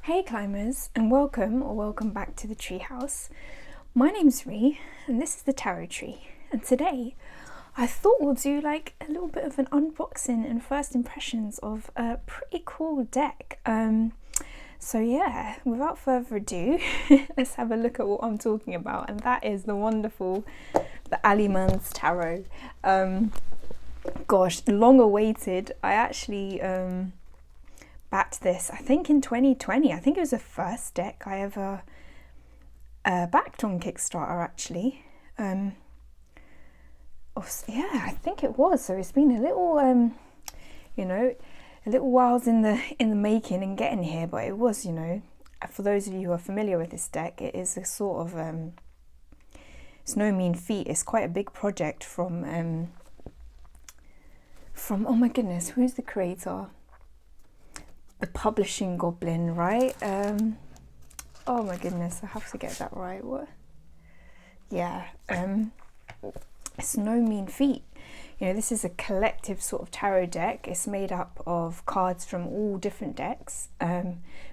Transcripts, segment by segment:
Hey climbers, and welcome back to the Treehouse. My name's Ree and this is the tarot tree, and today I thought we'll do like a little bit of an unboxing and first impressions of a pretty cool deck. So yeah, without further ado, let's have a look at what I'm talking about, and that is the wonderful, the Alleyman's tarot. Gosh, long awaited. I actually backed this, I think in 2020. I think it was the first deck I ever backed on Kickstarter actually. Yeah, I think it was. So it's been a little a little whiles in the making and getting here, but it was, for those of you who are familiar with this deck, it is a sort of it's no mean feat. It's quite a big project from oh my goodness, who's the creator? The publishing goblin, right? Oh my goodness, I have to get that right. What? Yeah, it's no mean feat. This is a collective sort of tarot deck. It's made up of cards from all different decks,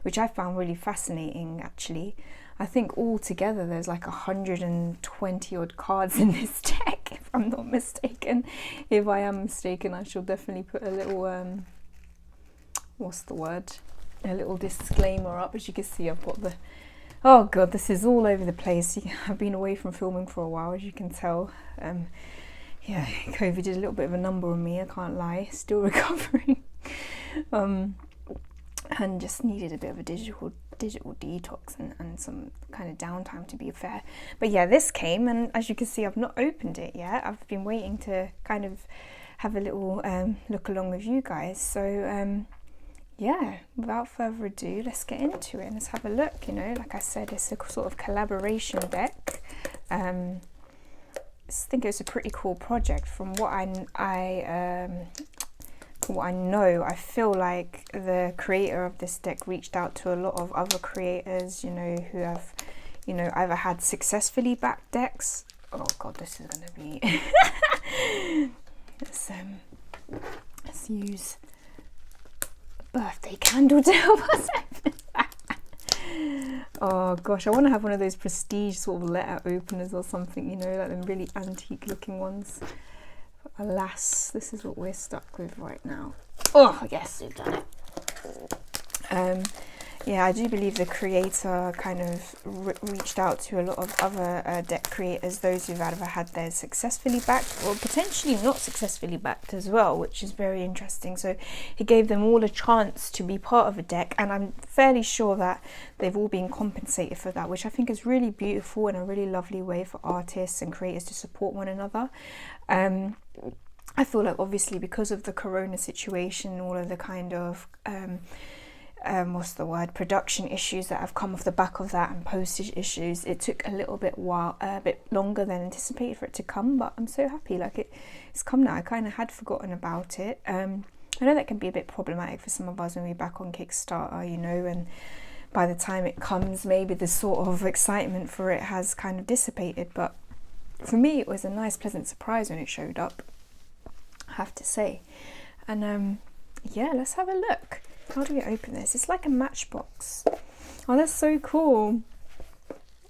which I found really fascinating actually. I think all together there's like 120 odd cards in this deck, if I'm not mistaken. If I am mistaken, I shall definitely put a little what's the word? A little disclaimer up. As you can see, I've got the, oh god, this is all over the place. I've been away from filming for a while, as you can tell. Yeah, COVID did a little bit of a number on me, I can't lie. Still recovering. And just needed a bit of a digital detox and some kind of downtime, to be fair. But yeah, this came, and as you can see, I've not opened it yet. I've been waiting to kind of have a little look along with you guys. So yeah, without further ado, let's get into it and let's have a look. Like I said, it's a sort of collaboration deck. I think it's a pretty cool project. From what I know, I feel like the creator of this deck reached out to a lot of other creators, who have, either had successfully backed decks. Oh god, this is gonna be let's use birthday candle to help us. Oh gosh, I want to have one of those prestige sort of letter openers or something, like them really antique looking ones. But alas, this is what we're stuck with right now. Oh yes, we've done it. Yeah, I do believe the creator kind of reached out to a lot of other deck creators, those who've either had theirs successfully backed or potentially not successfully backed as well, which is very interesting. So he gave them all a chance to be part of a deck, and I'm fairly sure that they've all been compensated for that, which I think is really beautiful and a really lovely way for artists and creators to support one another. I feel like obviously because of the corona situation, all of the kind of production issues that have come off the back of that, and postage issues, it took a bit longer than anticipated for it to come, but I'm so happy it's come now. I kind of had forgotten about it. I know that can be a bit problematic for some of us when we're back on Kickstarter, and by the time it comes, maybe the sort of excitement for it has kind of dissipated, but for me it was a nice pleasant surprise when it showed up, I have to say. And yeah, let's have a look. How do we open this? It's like a matchbox. Oh, that's so cool.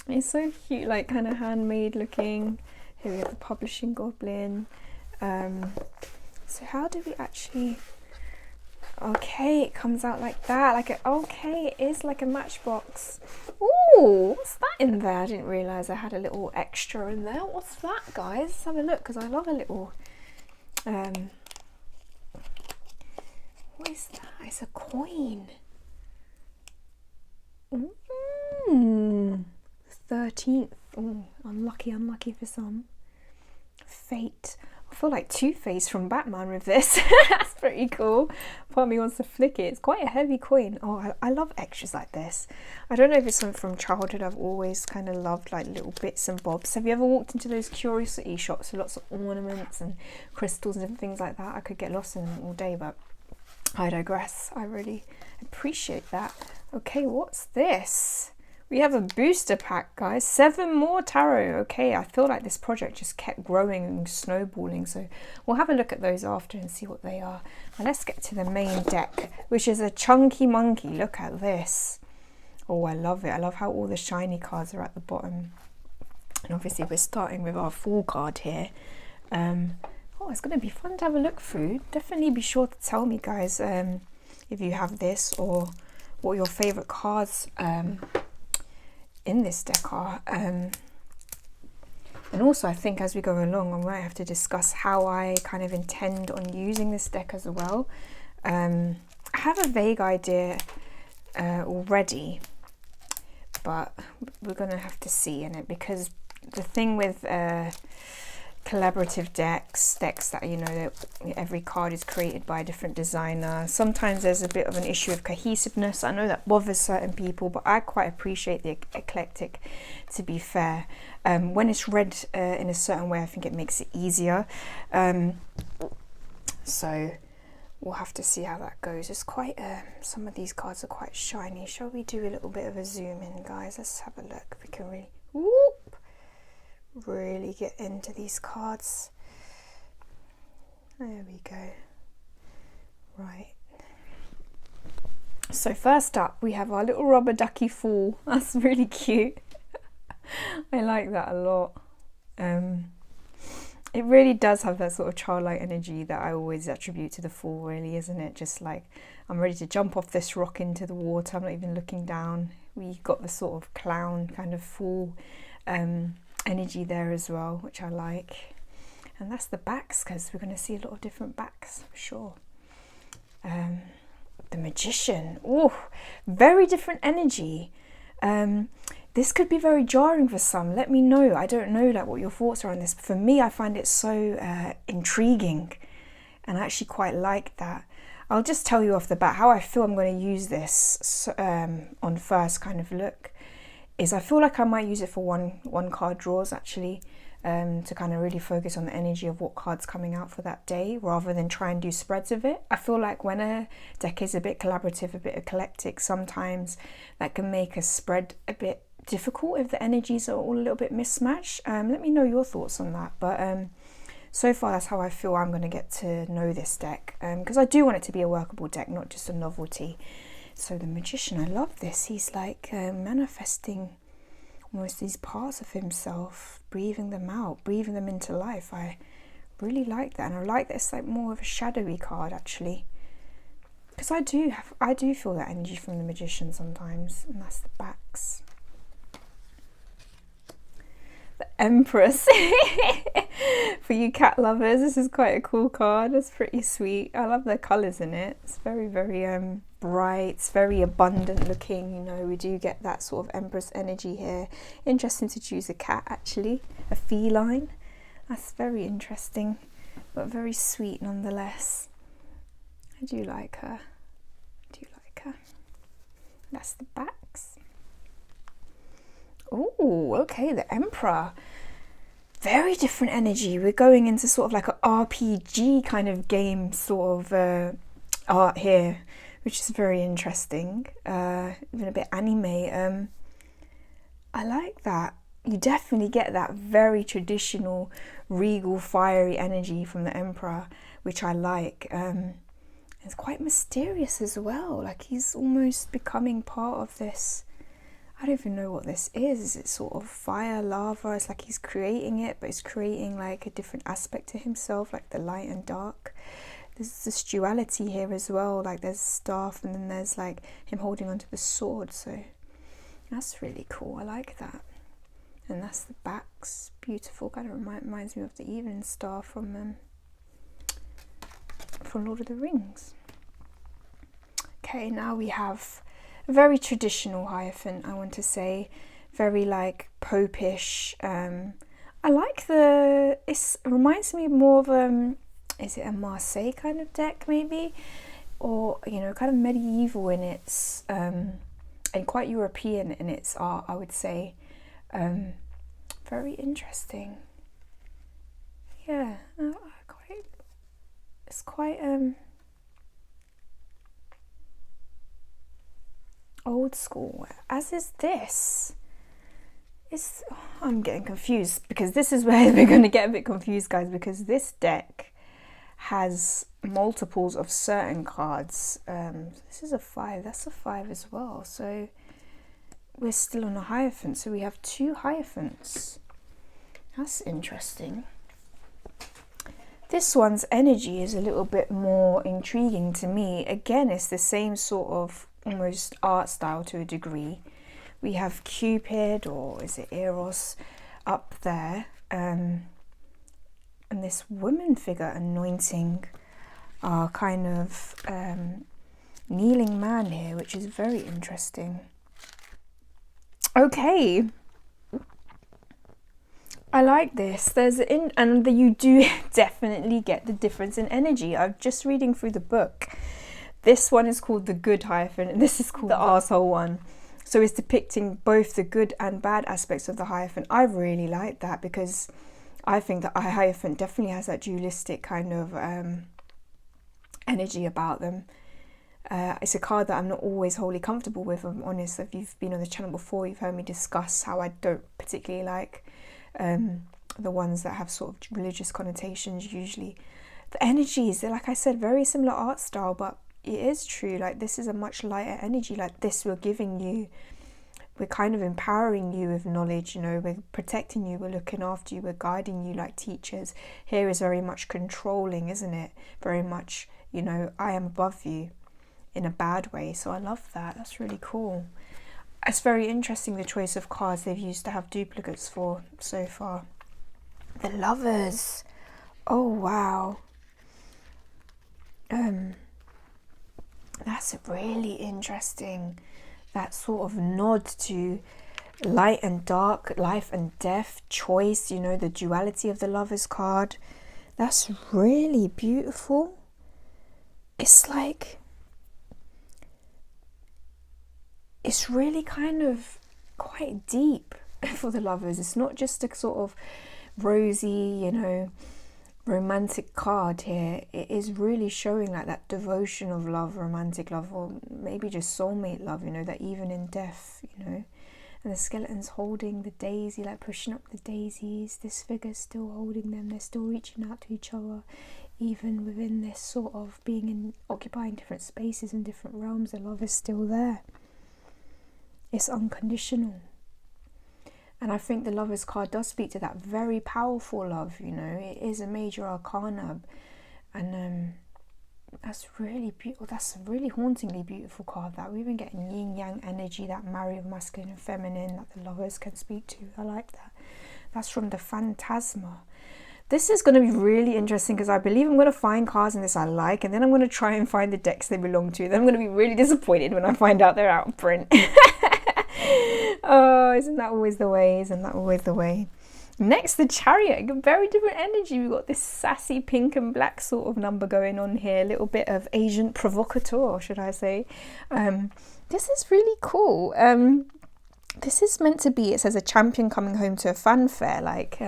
It's so cute, like kind of handmade looking. Here we have the publishing goblin. So how do we actually... Okay, it comes out like that. Okay, it is like a matchbox. Ooh, what's that in there? I didn't realise I had a little extra in there. What's that, guys? Let's have a look, because I love a little... what is that? It's a coin. 13th. Oh, unlucky for some. Fate. I feel like Two-Face from Batman with this. That's pretty cool. Part of me wants to flick it. It's quite a heavy coin. Oh, I love extras like this. I don't know if it's something from childhood. I've always kind of loved like little bits and bobs. Have you ever walked into those curiosity shops with lots of ornaments and crystals and things like that? I could get lost in them all day, but I digress. I really appreciate that. Okay, what's this? We have a booster pack, guys. 7 more tarot. Okay, I feel like this project just kept growing and snowballing, so we'll have a look at those after and see what they are. Now let's get to the main deck, which is a chunky monkey. Look at this. Oh, I love it. I love how all the shiny cards are at the bottom. And obviously we're starting with our full card here. Oh, it's going to be fun to have a look through. Definitely be sure to tell me, guys, if you have this or what your favourite cards in this deck are. And also, I think as we go along, I might have to discuss how I kind of intend on using this deck as well. I have a vague idea already, but we're going to have to see in it, because the thing with collaborative decks that, you know, every card is created by a different designer, sometimes there's a bit of an issue of cohesiveness. I know that bothers certain people, but I quite appreciate the eclectic, to be fair. When it's read in a certain way, I think it makes it easier. So we'll have to see how that goes. It's quite some of these cards are quite shiny. Shall we do a little bit of a zoom in, guys? Let's have a look. We can really get into these cards. There we go. Right, so first up we have our little rubber ducky fool. That's really cute. I like that a lot. It really does have that sort of childlike energy that I always attribute to the fool, really, isn't it? Just like, I'm ready to jump off this rock into the water, I'm not even looking down. We got the sort of clown kind of fool energy there as well, which I like. And that's the backs, because we're going to see a lot of different backs, for sure. The magician. Oh, very different energy. This could be very jarring for some. Let me know. I don't know like what your thoughts are on this. But for me, I find it so intriguing, and I actually quite like that. I'll just tell you off the bat how I feel I'm going to use this on first kind of look. Is I feel like I might use it for one card draws, actually, to kind of really focus on the energy of what card's coming out for that day, rather than try and do spreads of it. I feel like when a deck is a bit collaborative, a bit eclectic, sometimes that can make a spread a bit difficult if the energies are all a little bit mismatched. Let me know your thoughts on that. But so far that's how I feel I'm going to get to know this deck, because I do want it to be a workable deck, not just a novelty. So the magician, I love this. He's like manifesting almost these parts of himself, breathing them out, breathing them into life. I really like that, and I like that it's like more of a shadowy card, actually, because I do feel that energy from the magician sometimes. And that's the backs. The Empress. For you cat lovers, this is quite a cool card. It's pretty sweet. I love the colours in it. It's very, very bright. It's very abundant looking. You know, we do get that sort of Empress energy here. Interesting to choose a cat, actually, a feline. That's very interesting, but very sweet nonetheless. I do like her. That's the backs. Oh, okay, the Emperor. Very different energy. We're going into sort of like an RPG kind of game sort of art here, which is very interesting. Even a bit anime. I like that. You definitely get that very traditional, regal, fiery energy from the Emperor, which I like. It's quite mysterious as well. Like, he's almost becoming part of this. I don't even know what this is. It's sort of fire, lava. It's like he's creating it, but he's creating like a different aspect to himself, like the light and dark. There's this duality here as well. Like, there's staff, and then there's like him holding onto the sword. So that's really cool. I like that. And that's the backs. Beautiful. Kind of reminds me of the Evening Star from Lord of the Rings. Okay, now we have a very traditional Hierophant, I want to say. Very like popish. I like it reminds me more of is it a Marseille kind of deck maybe? Or, you know, kind of medieval in its and quite European in its art, I would say. Very interesting. Yeah, it's quite old school, as is this. I'm getting confused, because this is where we're going to get a bit confused, guys, because this deck has multiples of certain cards. This is a 5, that's a 5 as well. So we're still on a Hierophant, so we have 2 Hierophants. That's interesting. This one's energy is a little bit more intriguing to me. Again, it's the same sort of almost art style to a degree. We have Cupid, or is it Eros, up there, and this woman figure anointing our kind of kneeling man here, which is very interesting. Okay, I like this. And you do definitely get the difference in energy. I'm just reading through the book. This one is called the good Hierophant, and this is called the arsehole one. So it's depicting both the good and bad aspects of the Hierophant. I really like that, because I think that Hierophant definitely has that dualistic kind of energy about them. It's a card that I'm not always wholly comfortable with, I'm honest. If you've been on the channel before, you've heard me discuss how I don't particularly like the ones that have sort of religious connotations. Usually the energies, they're, like I said, very similar art style, but it is true, like this is a much lighter energy. Like this, we're giving you, we're kind of empowering you with knowledge, you know, we're protecting you, we're looking after you, we're guiding you like teachers. Here is very much controlling, isn't it? Very much, you know, I am above you in a bad way. So I love that. That's really cool. It's very interesting, the choice of cards they've used to have duplicates for so far. The Lovers. Oh wow. That's really interesting. That sort of nod to light and dark, life and death, choice, you know, the duality of the Lovers card. That's really beautiful. It's like, it's really kind of quite deep for the Lovers. It's not just a sort of rosy, you know, romantic card here. It is really showing like that devotion of love, romantic love, or maybe just soulmate love, you know, that even in death, you know. And the skeleton's holding the daisy, like pushing up the daisies. This figure's still holding them. They're still reaching out to each other, even within this sort of being in, occupying different spaces in different realms. The love is still there. It's unconditional. And I think the Lovers card does speak to that very powerful love, you know. It is a major arcana, and that's really beautiful. That's a really hauntingly beautiful card. That we're even getting yin yang energy, that marry of masculine and feminine that the Lovers can speak to. I like that. That's from the Phantasma. This is going to be really interesting, because I believe I'm going to find cards in this I like, and then I'm going to try and find the decks they belong to. Then I'm going to be really disappointed when I find out they're out of print. Oh, isn't that always the way? Isn't that always the way? Next, the Chariot. Very different energy. We've got this sassy pink and black sort of number going on here. A little bit of Asian provocateur, should I say. This is really cool. This is meant to be, it says, a champion coming home to a fanfare. Like,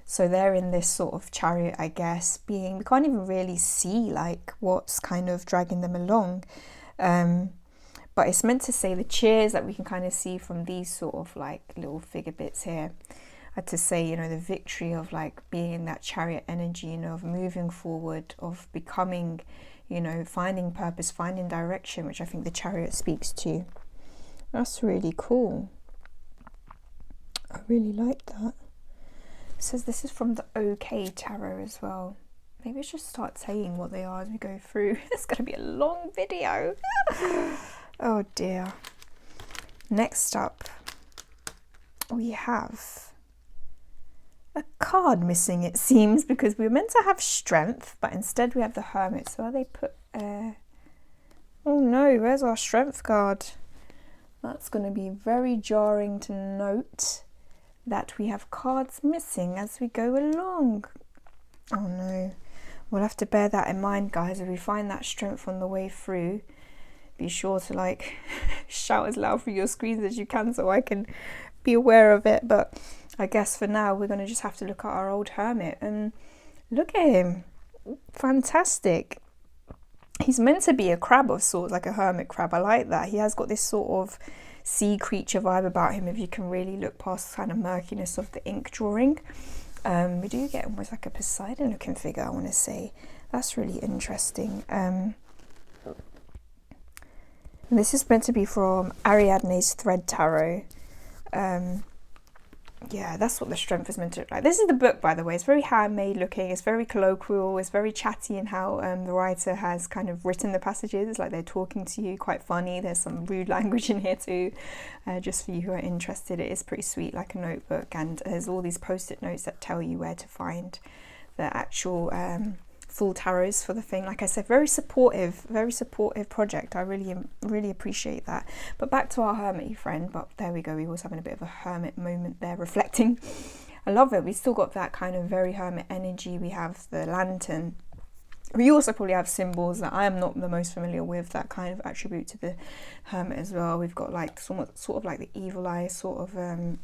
so they're in this sort of chariot, I guess, being, we can't even really see like what's kind of dragging them along. But it's meant to say the cheers that we can kind of see from these sort of like little figure bits here are to say, you know, the victory of like being in that chariot energy, you know, of moving forward, of becoming, you know, finding purpose, finding direction, which I think the Chariot speaks to. That's really cool. I really like that. It says this is from the OK Tarot as well. Maybe I should start saying what they are as we go through. It's going to be a long video. Oh dear. Next up, we have a card missing, it seems, because we were meant to have Strength, but instead we have the Hermit. So are they put... oh no, where's our Strength card? That's going to be very jarring to note that we have cards missing as we go along. Oh no. We'll have to bear that in mind, guys. If we find that Strength on the way through, be sure to like shout as loud through your screens as you can so I can be aware of it. But I guess for now we're going to just have to look at our old Hermit. And look at him. Fantastic. He's meant to be a crab of sorts, like a hermit crab. I like that. He has got this sort of sea creature vibe about him, if you can really look past the kind of murkiness of the ink drawing. We do get almost like a Poseidon looking figure, I want to say. That's really interesting. And this is meant to be from Ariadne's Thread Tarot. Yeah, that's what the strength is meant to look like. This is the book, by the way. It's very handmade looking. It's very colloquial. It's very chatty in how the writer has kind of written the passages. It's like they're talking to you, quite funny. There's some rude language in here too. Just for you who are interested, it is pretty sweet, like a notebook. And there's all these post-it notes that tell you where to find the actual full tarots for the thing. Like I said, very supportive project. I really appreciate that. But back to our hermity friend. But there we go, we was having a bit of a hermit moment there, reflecting. I love it. We still got that kind of very hermit energy. We have the lantern. We also probably have symbols that I am not the most familiar with that kind of attribute to the hermit as well. We've got like sort of like the evil eye sort of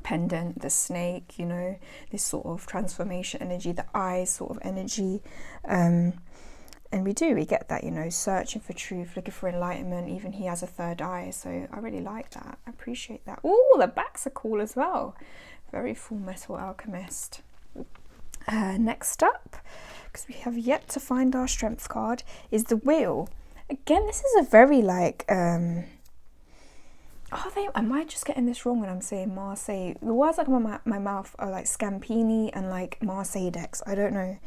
pendant, the snake, you know, this sort of transformation energy, the eye sort of energy, and we get that, you know, searching for truth, looking for enlightenment. Even he has a third eye, so I really like that. I appreciate that. Oh, the backs are cool as well. Very Full Metal Alchemist. Next up, because we have yet to find our strength card, is the Wheel. Again, this is a very like am I just getting this wrong when I'm saying Marseille? The words that come out my mouth are like Scampini and like Marseille decks. I don't know.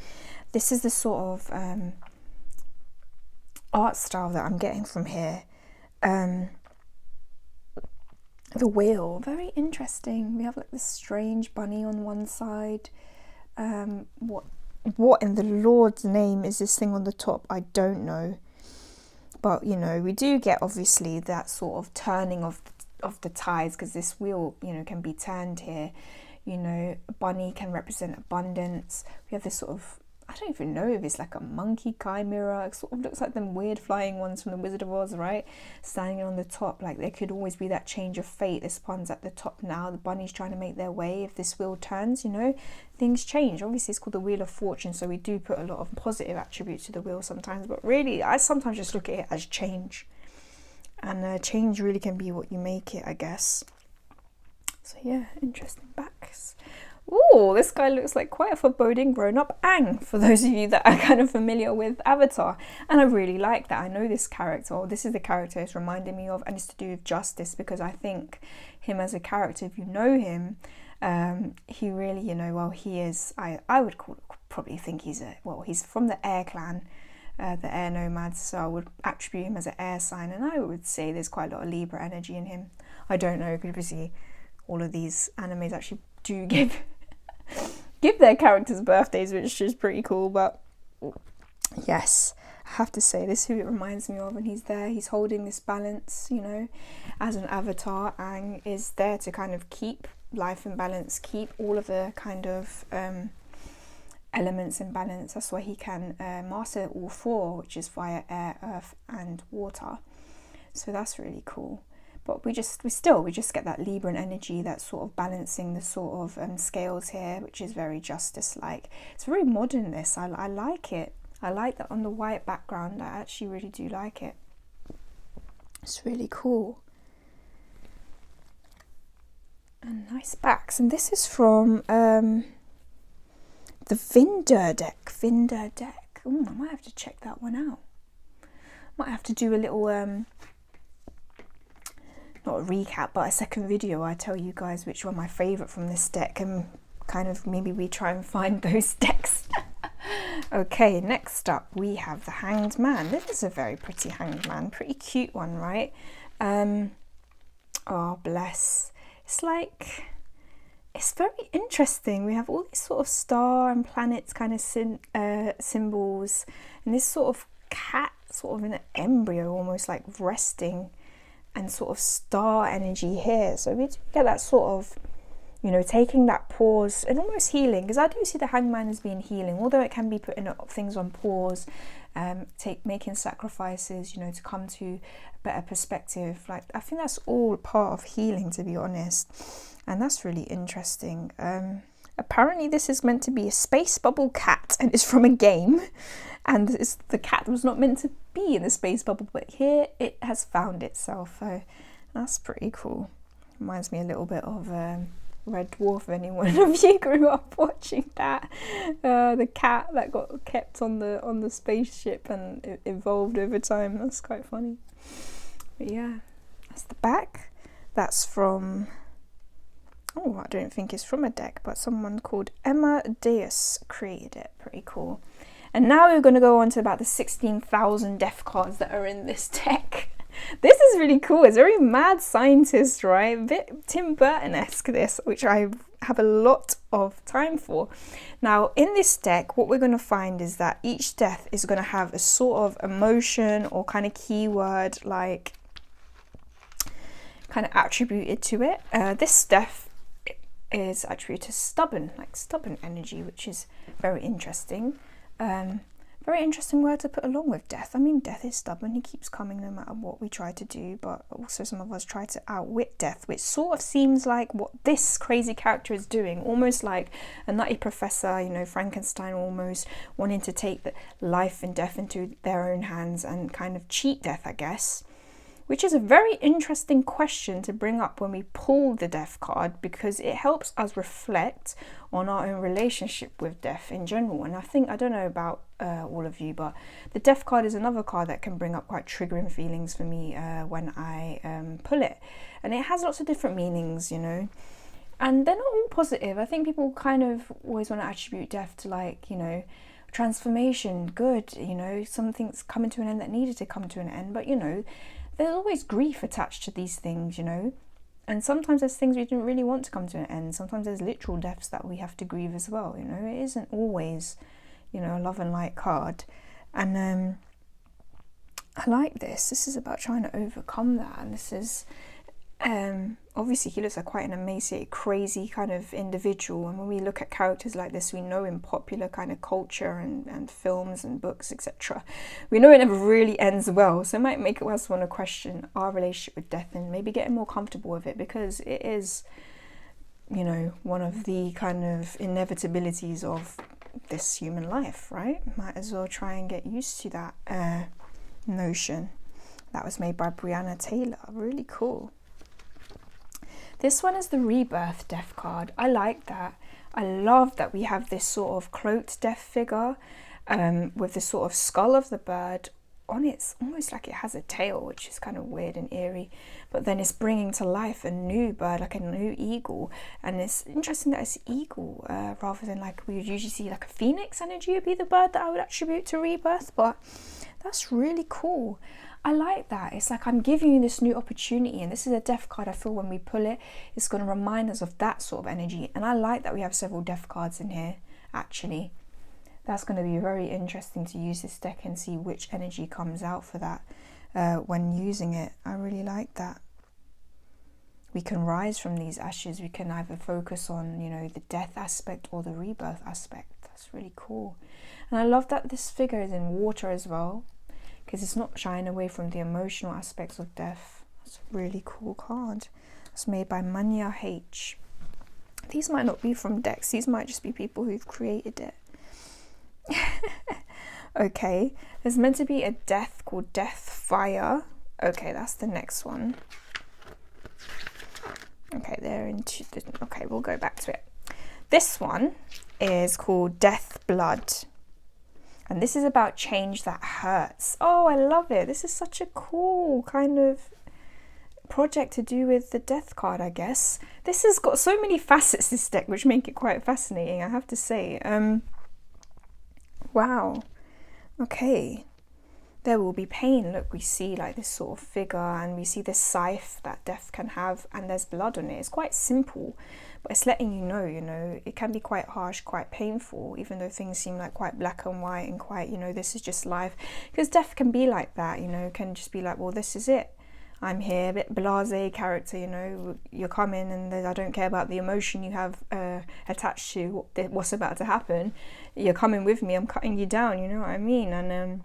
This is the sort of art style that I'm getting from here. The Wheel, very interesting. We have like this strange bunny on one side. What in the Lord's name is this thing on the top? I don't know. But, you know, we do get obviously that sort of turning of the tides, because this wheel, you know, can be turned here. You know, a bunny can represent abundance. We have this sort of, I don't even know if it's like a monkey chimera. It sort of looks like them weird flying ones from the Wizard of Oz, right? Standing on the top, like there could always be that change of fate. This one's at the top now. The bunny's trying to make their way. If this wheel turns, you know, things change. Obviously, it's called the Wheel of Fortune, so we do put a lot of positive attributes to the wheel sometimes. But really, I sometimes just look at it as change. And change really can be what you make it, I guess. So yeah, interesting backs. Ooh, this guy looks like quite a foreboding grown-up Aang, for those of you that are kind of familiar with Avatar. And I really like that. I know this character, or this is the character it's reminding me of, and it's to do with justice, because I think him as a character, if you know him, he really, you know, well, he is, I would probably think he's from the Air clan, the Air Nomads, so I would attribute him as an air sign, and I would say there's quite a lot of Libra energy in him. I don't know, because obviously all of these animes actually do give their characters birthdays, which is pretty cool. But yes, I have to say, this is who it reminds me of, and he's there, he's holding this balance, you know, as an avatar. Aang is there to kind of keep life in balance, keep all of the kind of elements in balance. That's why he can master all four, which is fire, air, earth and water. So that's really cool. But we just get that Libran energy, that sort of balancing the sort of scales here, which is very justice-like. It's very modern, this. I like it. I like that on the white background. I actually really do like it. It's really cool. And nice backs. And this is from the Vinder deck. Ooh, I might have to check that one out. Might have to do a little not a recap, but a second video. I tell you guys which one my favourite from this deck, and kind of maybe we try and find those decks. Okay, next up we have the Hanged Man. This is a very pretty Hanged Man, pretty cute one, right? Oh bless. It's very interesting. We have all these sort of star and planets kind of symbols, and this sort of cat, sort of in an embryo, almost like resting, and sort of star energy here. So we do get that sort of, you know, taking that pause and almost healing, because I do see the Hangman as being healing, although it can be putting things on pause, making sacrifices, you know, to come to a better perspective. Like, I think that's all part of healing, to be honest, and that's really interesting. Apparently this is meant to be a space bubble cat, and it's from a game, and the cat was not meant to be in the space bubble, but here it has found itself. So that's pretty cool. Reminds me a little bit of Red Dwarf, if anyone of you grew up watching that. The cat that got kept on the spaceship and it evolved over time. That's quite funny. But yeah, that's the back. That's from, oh, I don't think it's from a deck, but someone called Emma Deus created it. Pretty cool. And now we're going to go on to about the 16,000 death cards that are in this deck. This is really cool. It's very mad scientist, right? A bit Tim Burton-esque, this, which I have a lot of time for. Now, in this deck, what we're going to find is that each death is going to have a sort of emotion or kind of keyword, like kind of attributed to it. This death is attributed to stubborn, like stubborn energy, which is very interesting. Very interesting word to put along with death. I mean, death is stubborn. He keeps coming no matter what we try to do, but also some of us try to outwit death, which sort of seems like what this crazy character is doing, almost like a nutty professor, you know, Frankenstein, almost wanting to take the life and death into their own hands and kind of cheat death, I guess. Which is a very interesting question to bring up when we pull the death card, because it helps us reflect on our own relationship with death in general. And I think, I don't know about all of you, but the death card is another card that can bring up quite triggering feelings for me when I pull it. And it has lots of different meanings, you know, and they're not all positive. I think people kind of always want to attribute death to, like, you know, transformation, good, you know, something's coming to an end that needed to come to an end. But, you know, there's always grief attached to these things, you know, and sometimes there's things we didn't really want to come to an end. Sometimes there's literal deaths that we have to grieve as well, you know. It isn't always, you know, a love and light card. And I like this. This is about trying to overcome that. And this is, obviously he looks like quite an emaciated, crazy kind of individual. And when we look at characters like this, we know in popular kind of culture and films and books, etc., we know it never really ends well. So it might make us want to question our relationship with death and maybe getting more comfortable with it, because it is, you know, one of the kind of inevitabilities of this human life, right? Might as well try and get used to that notion. That was made by Brianna Taylor. Really cool. This one is the Rebirth death card. I like that. I love that we have this sort of cloaked death figure with the sort of skull of the bird on it. Almost like it has a tail, which is kind of weird and eerie. But then it's bringing to life a new bird, like a new eagle. And it's interesting that it's eagle rather than, like, we would usually see like a phoenix energy would be the bird that I would attribute to Rebirth. But that's really cool. I like that. It's like I'm giving you this new opportunity, and this is a death card. I feel when we pull it, it's going to remind us of that sort of energy. And I like that we have several death cards in here, actually. That's going to be very interesting to use this deck and see which energy comes out for that when using it. I really like that. We can rise from these ashes. We can either focus on, you know, the death aspect or the rebirth aspect. That's really cool. And I love that this figure is in water as well, because it's not shying away from the emotional aspects of death. It's a really cool card. It's made by Manya H. These might not be from decks. These might just be people who've created it. Okay, there's meant to be a death called Death Fire. Okay, that's the next one. Okay, okay, we'll go back to it. This one is called Death Blood. And this is about change that hurts. Oh, I love it. This is such a cool kind of project to do with the death card, I guess. This has got so many facets, this deck, which make it quite fascinating, I have to say. Wow. Okay. There will be pain. Look, we see like this sort of figure, and we see this scythe that death can have, and there's blood on it. It's quite simple, but it's letting you know, it can be quite harsh, quite painful, even though things seem like quite black and white and quite, you know, this is just life. Because death can be like that, you know, can just be like, well, this is it. I'm here, a bit blasé character, you know, you're coming and I don't care about the emotion you have attached to what's about to happen. You're coming with me, I'm cutting you down, you know what I mean? And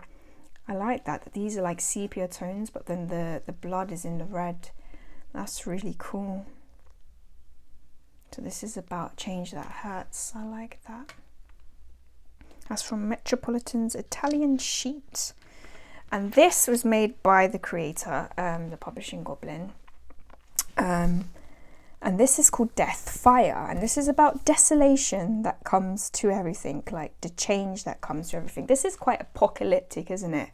I like that these are like sepia tones, but then the blood is in the red. That's really cool. So this is about change that hurts. I like that. That's from Metropolitan's Italian Sheet. And this was made by the creator, the publishing goblin. And this is called Death Fire. And this is about desolation that comes to everything, like the change that comes to everything. This is quite apocalyptic, isn't it?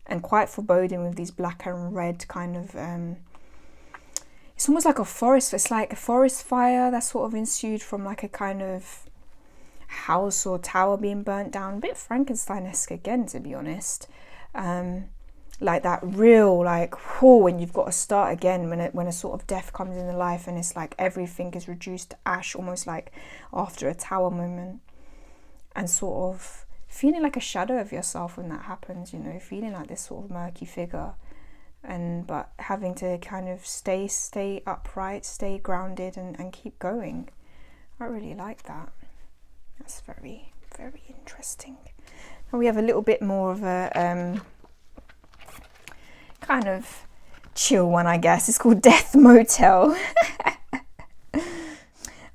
and quite foreboding with these black and red kind of, it's almost like a forest, it's like a forest fire that sort of ensued from like a kind of house or tower being burnt down, a bit Frankenstein-esque again, to be honest. Like that real, like, when you've got to start again, when a sort of death comes into life and it's like everything is reduced to ash, almost like after a tower moment, and sort of feeling like a shadow of yourself when that happens, you know, feeling like this sort of murky figure, but having to kind of stay upright, stay grounded, and keep going. I really like that. That's very, very interesting. And we have a little bit more of a kind of chill one, I guess. It's called Death Motel.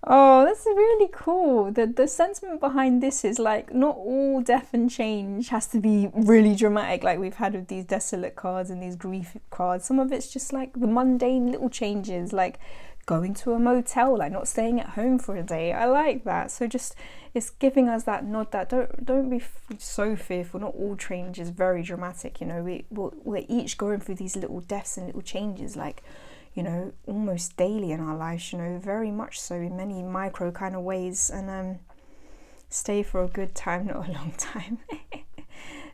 Oh, that's really cool. The sentiment behind this is like, not all death and change has to be really dramatic like we've had with these desolate cards and these grief cards. Some of it's just like the mundane little changes, like going to a motel, like not staying at home for a day. I like that. So just, it's giving us that nod that don't be so fearful. Not all change is very dramatic, you know. We're each going through these little deaths and little changes, like, you know, almost daily in our lives, you know, very much so, in many micro kind of ways. And stay for a good time, not a long time.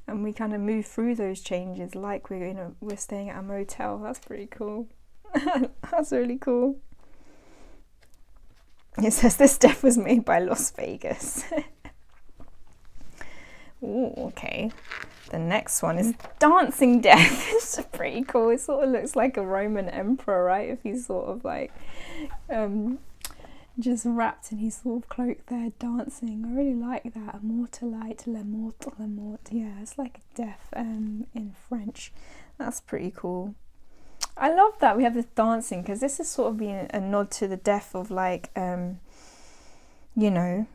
And we kind of move through those changes like we're, you know, we're staying at a motel. That's pretty cool. That's really cool. It says this death was made by Las Vegas. Ooh, okay. The next one is Dancing Death. It's pretty cool. It sort of looks like a Roman emperor, right? If he's sort of like just wrapped in his sort of cloak there, dancing. I really like that. Immortalite, le mort. Yeah, it's like death in French. That's pretty cool. I love that we have this dancing, because this is sort of being a nod to the death of, like, you know,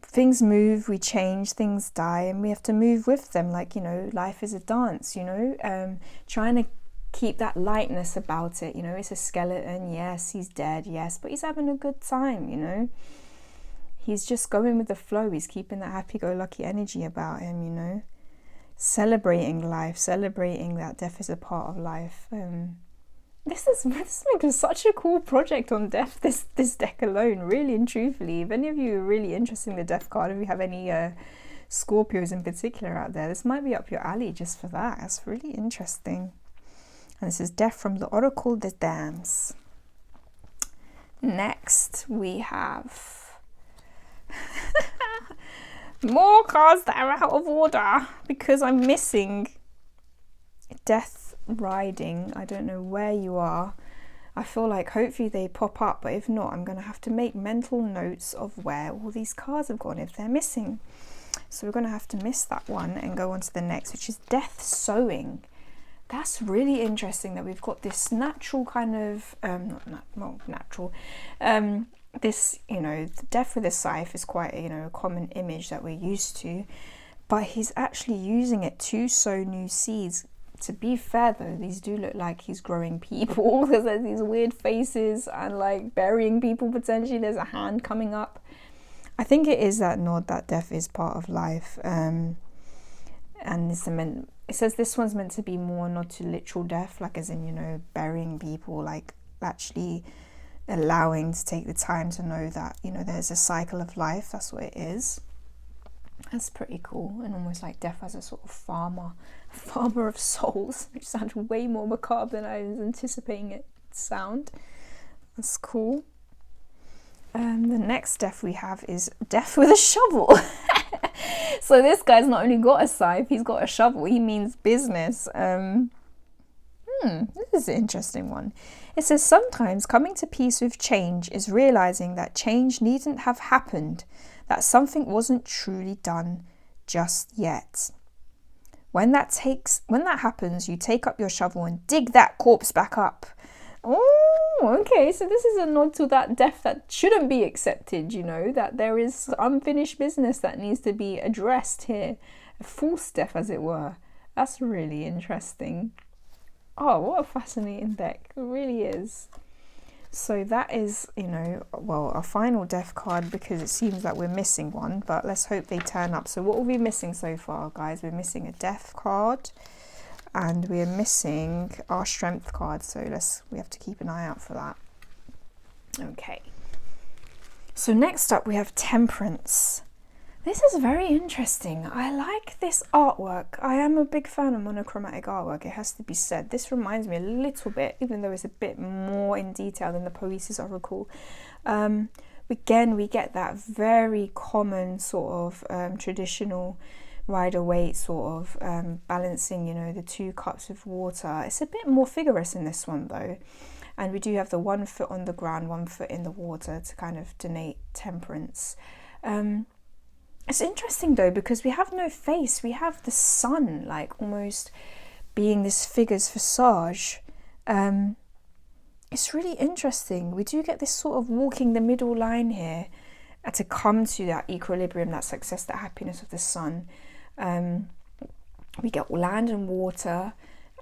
things move, we change, things die, and we have to move with them. Like, you know, life is a dance, you know, trying to keep that lightness about it. You know, it's a skeleton, yes, he's dead, yes, but he's having a good time, you know. He's just going with the flow. He's keeping that happy-go-lucky energy about him, you know. Celebrating life, celebrating that death is a part of life. This is like such a cool project on death, this deck alone, really and truthfully. If any of you are really interested in the death card, if you have any Scorpios in particular out there, this might be up your alley just for that. It's really interesting. And this is Death from the Oracle des Dames. Next we have more cards that are out of order because I'm missing Death Riding. I don't know where you are. I feel like hopefully they pop up, but if not, I'm going to have to make mental notes of where all these cards have gone if they're missing. So we're going to have to miss that one and go on to the next, which is Death Sowing. That's really interesting that we've got this natural kind of this, you know, the death with a scythe is quite a, you know, a common image that we're used to, but he's actually using it to sow new seeds. To be fair though, these do look like he's growing people, because there's these weird faces and like burying people potentially. There's a hand coming up. I think it is that nod that death is part of life, and it says this one's meant to be more not to literal death, like as in, you know, burying people, like actually allowing to take the time to know that, you know, there's a cycle of life. That's what it is. That's pretty cool. And almost like death as a sort of farmer of souls, which sounds way more macabre than I was anticipating it to sound. That's cool. The next death we have is Death with a Shovel. So this guy's not only got a scythe, he's got a shovel. He means business. This is an interesting one. It says, sometimes coming to peace with change is realizing that change needn't have happened, that something wasn't truly done just yet. When that happens, you take up your shovel and dig that corpse back up. Oh, okay, so this is a nod to that death that shouldn't be accepted, you know, that there is unfinished business that needs to be addressed here. A false death, as it were. That's really interesting. Oh, what a fascinating deck. It really is. So that is, you know, well, our final death card, because it seems that we're missing one, but let's hope they turn up. So what are we missing so far, guys? We're missing a death card. and we're missing our strength card, so we have to keep an eye out for that. Okay, so next up we have temperance. This is very interesting. I like this artwork. I am a big fan of monochromatic artwork, it has to be said. This reminds me a little bit, even though it's a bit more in detail than the Poesis Oracle. Again, we get that very common sort of traditional Rider-Waite sort of balancing, you know, the 2 cups of water. It's a bit more vigorous in this one though. And we do have the 1 foot on the ground, 1 foot in the water to kind of denote temperance. It's interesting though, because we have no face. We have the sun, like almost being this figure's visage. It's really interesting. We do get this sort of walking the middle line here to come to that equilibrium, that success, that happiness of the sun. We get land and water.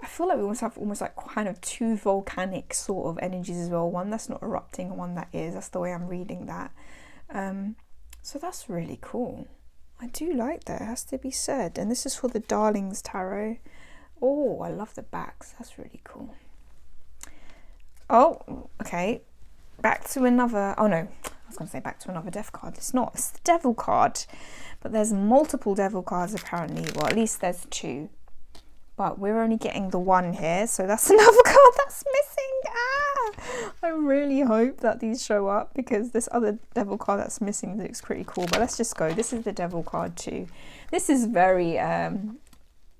I feel like we almost have like kind of 2 volcanic sort of energies as well. One that's not erupting and one that is. That's the way I'm reading that. So that's really cool. I do like that, it has to be said. And this is for the Darlings Tarot. Oh, I love the backs. That's really cool. Oh, okay. Back to another... Oh, no. I was going to say back to another Death card. It's not. It's the Devil card. But there's multiple Devil cards, apparently. Well, at least there's 2. But we're only getting the 1 here. So that's another card that's missing. Ah! I really hope that these show up, because this other Devil card that's missing looks pretty cool. But let's just go. This is the Devil card too. This is very...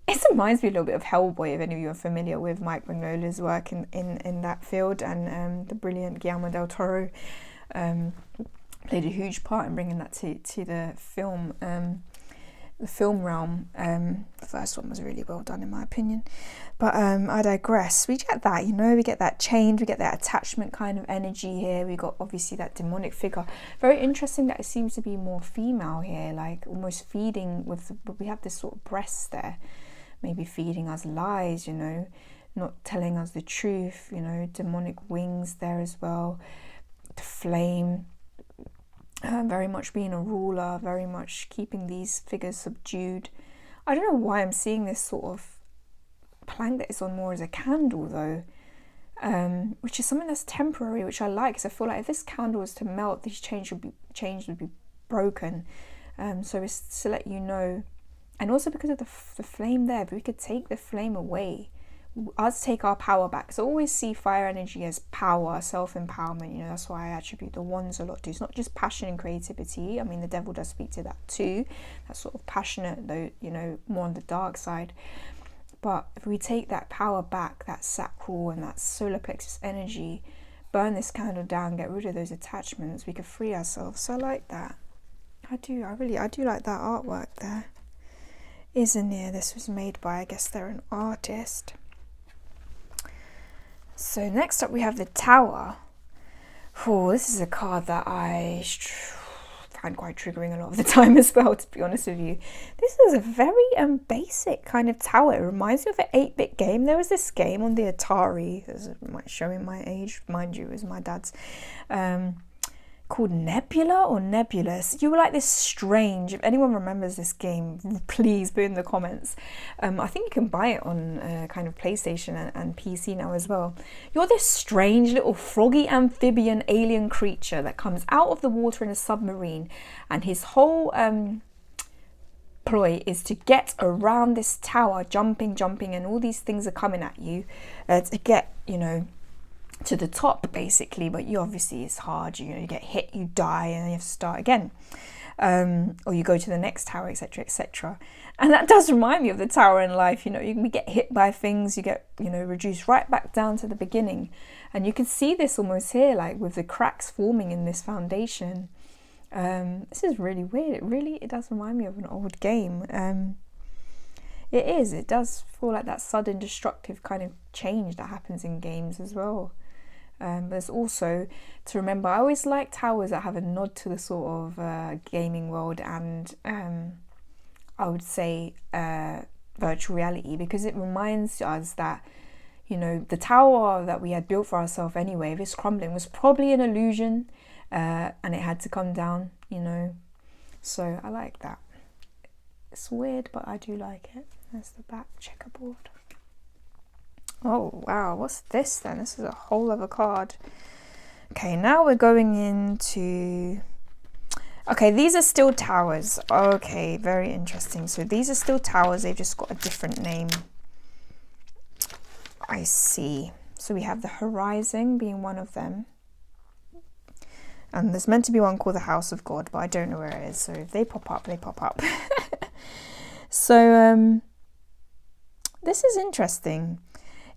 It reminds me a little bit of Hellboy, if any of you are familiar with Mike Mignola's work in that field, and the brilliant Guillermo del Toro played a huge part in bringing that to the film realm. The first one was really well done in my opinion, but I digress. We get that, you know, we get that change, we get that attachment kind of energy here. We got obviously that demonic figure. Very interesting that it seems to be more female here, like almost feeding with we have this sort of breast there, maybe feeding us lies, you know, not telling us the truth, you know, demonic wings there as well. The flame, very much being a ruler, very much keeping these figures subdued. I don't know why I'm seeing this sort of plank that is on more as a candle though, which is something that's temporary, which I like, because I feel like if this candle was to melt, this change would be broken. So it's to let you know. And also because of the flame there, if we could take the flame away, us take our power back. So I always see fire energy as power, self-empowerment, you know, that's why I attribute the wands a lot to. It's not just passion and creativity. I mean, the devil does speak to that too. That's sort of passionate, though, you know, more on the dark side. But if we take that power back, that sacral and that solar plexus energy, burn this candle down, get rid of those attachments, we could free ourselves. So I like that. I do like that artwork there. Izanir, this was made by, I guess they're an artist. So next up we have the Tower. Oh, this is a card that I find quite triggering a lot of the time as well, to be honest with you. This is a very basic kind of tower. It reminds me of an 8-bit game. There was this game on the Atari, this might showing my age, mind you, it was my dad's, called Nebula or Nebulous. You were like this strange, if anyone remembers this game, please put in the comments. I think you can buy it on kind of PlayStation and PC now as well. You're this strange little froggy amphibian alien creature that comes out of the water in a submarine, and his whole ploy is to get around this tower, jumping, and all these things are coming at you to get, you know, to the top basically. But you obviously, it's hard, you know, you get hit, you die, and then you have to start again, or you go to the next tower, etc, etc. And that does remind me of the tower in life. You know, we get hit by things, you get, you know, reduced right back down to the beginning. And you can see this almost here, like with the cracks forming in this foundation. This is really weird. It does remind me of an old game. It does feel like that sudden destructive kind of change that happens in games as well. There's also to remember, I always like towers that have a nod to the sort of gaming world and I would say virtual reality, because it reminds us that, you know, the tower that we had built for ourselves anyway, if it's crumbling, was probably an illusion, and it had to come down, you know. So I like that. It's weird, but I do like it. There's the back checkerboard. Oh, wow. What's this then? This is a whole other card. Okay, now we're going into... Okay, these are still towers. Okay, very interesting. So these are still towers. They've just got a different name. I see. So we have the Horizon being one of them. And there's meant to be one called the House of God, but I don't know where it is. So if they pop up, they pop up. So this is interesting.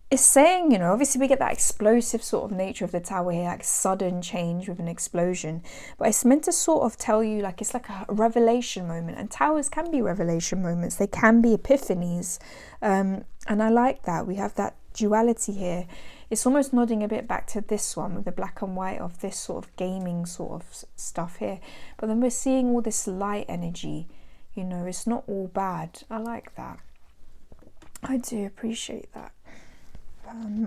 It's saying, you know, obviously we get that explosive sort of nature of the tower here, like sudden change with an explosion. But it's meant to sort of tell you, like, it's like a revelation moment. And towers can be revelation moments. They can be epiphanies. And I like that. We have that duality here. It's almost nodding a bit back to this one with the black and white of this sort of gaming sort of stuff here. But then we're seeing all this light energy. You know, it's not all bad. I like that. I do appreciate that.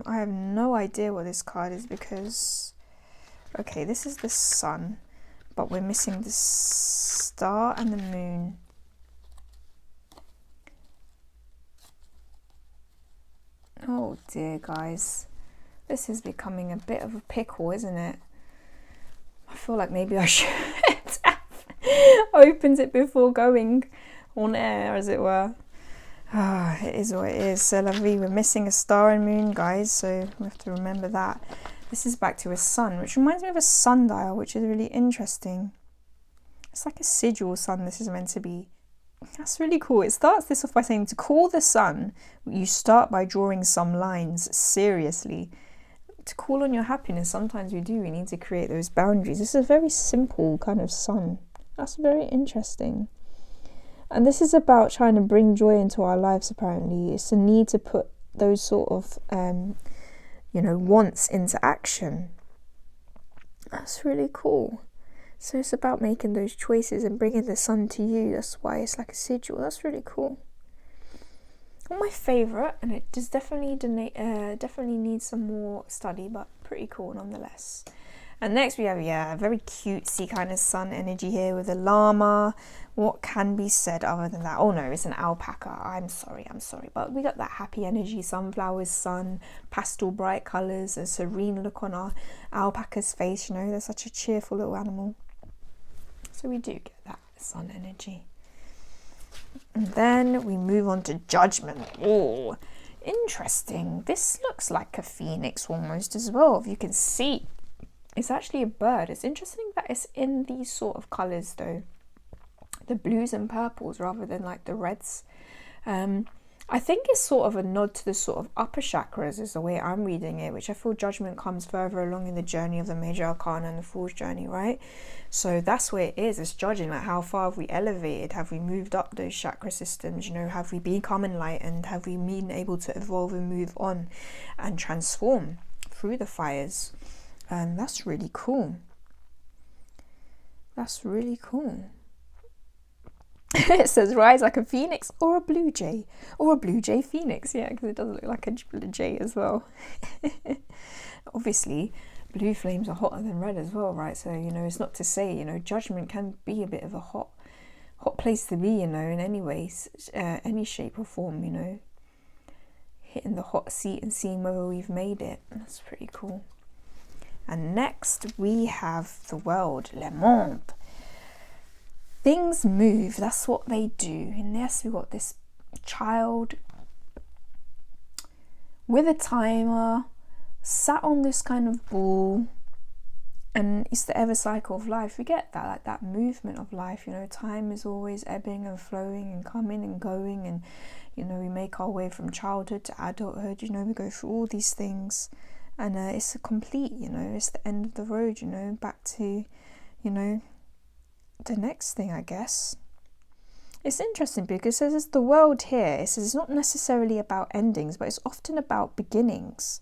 I have no idea what this card is because... Okay, this is the sun. But we're missing the star and the moon. Oh dear, guys. This is becoming a bit of a pickle, isn't it? I feel like maybe I should have opened it before going on air, as it were. Ah, it is what it is. C'est la vie. We're missing a star and moon, guys, so we have to remember that. This is back to a sun, which reminds me of a sundial, which is really interesting. It's like a sigil sun this is meant to be. That's really cool. It starts this off by saying, to call the sun, you start by drawing some lines. Seriously. To call on your happiness, sometimes we do. We need to create those boundaries. This is a very simple kind of sun. That's very interesting. And this is about trying to bring joy into our lives, apparently. It's a need to put those sort of, you know, wants into action. That's really cool. So it's about making those choices and bringing the sun to you. That's why it's like a sigil. That's really cool. Not my favourite, and it does definitely needs some more study, but pretty cool nonetheless. And next we have, a very cutesy kind of sun energy here with a llama. What can be said other than that? Oh no, it's an alpaca. I'm sorry. But we got that happy energy, sunflowers, sun, pastel bright colours, a serene look on our alpaca's face. You know, they're such a cheerful little animal. So we do get that sun energy. And then we move on to judgment. Oh, interesting. This looks like a phoenix almost as well. If you can see, it's actually a bird. It's interesting that it's in these sort of colours though. The blues and purples rather than like the reds. I think it's sort of a nod to the sort of upper chakras is the way I'm reading it, which I feel judgment comes further along in the journey of the major arcana and the fool's journey, right? So that's where it is. It's judging, like how far have we elevated? Have we moved up those chakra systems? You know, have we become enlightened? Have we been able to evolve and move on and transform through the fires? And that's really cool. That's really cool. It says rise like a phoenix or a blue jay, or a blue jay phoenix. Yeah, because it does look like a jay as well. Obviously blue flames are hotter than red as well, right? So, you know, it's not to say, you know, judgment can be a bit of a hot place to be, you know, in any ways, any shape or form, you know, hitting the hot seat and seeing whether we've made it. That's pretty cool. And next we have the world, le monde. Things move, that's what they do. And yes, we've got this child with a timer, sat on this kind of ball, and it's the ever cycle of life. We get that, like that movement of life, you know, time is always ebbing and flowing and coming and going, and, you know, we make our way from childhood to adulthood, you know, we go through all these things, and it's a complete, you know, it's the end of the road, you know, back to, you know, the next thing, I guess. It's interesting because it says the world here, it says it's not necessarily about endings, but it's often about beginnings.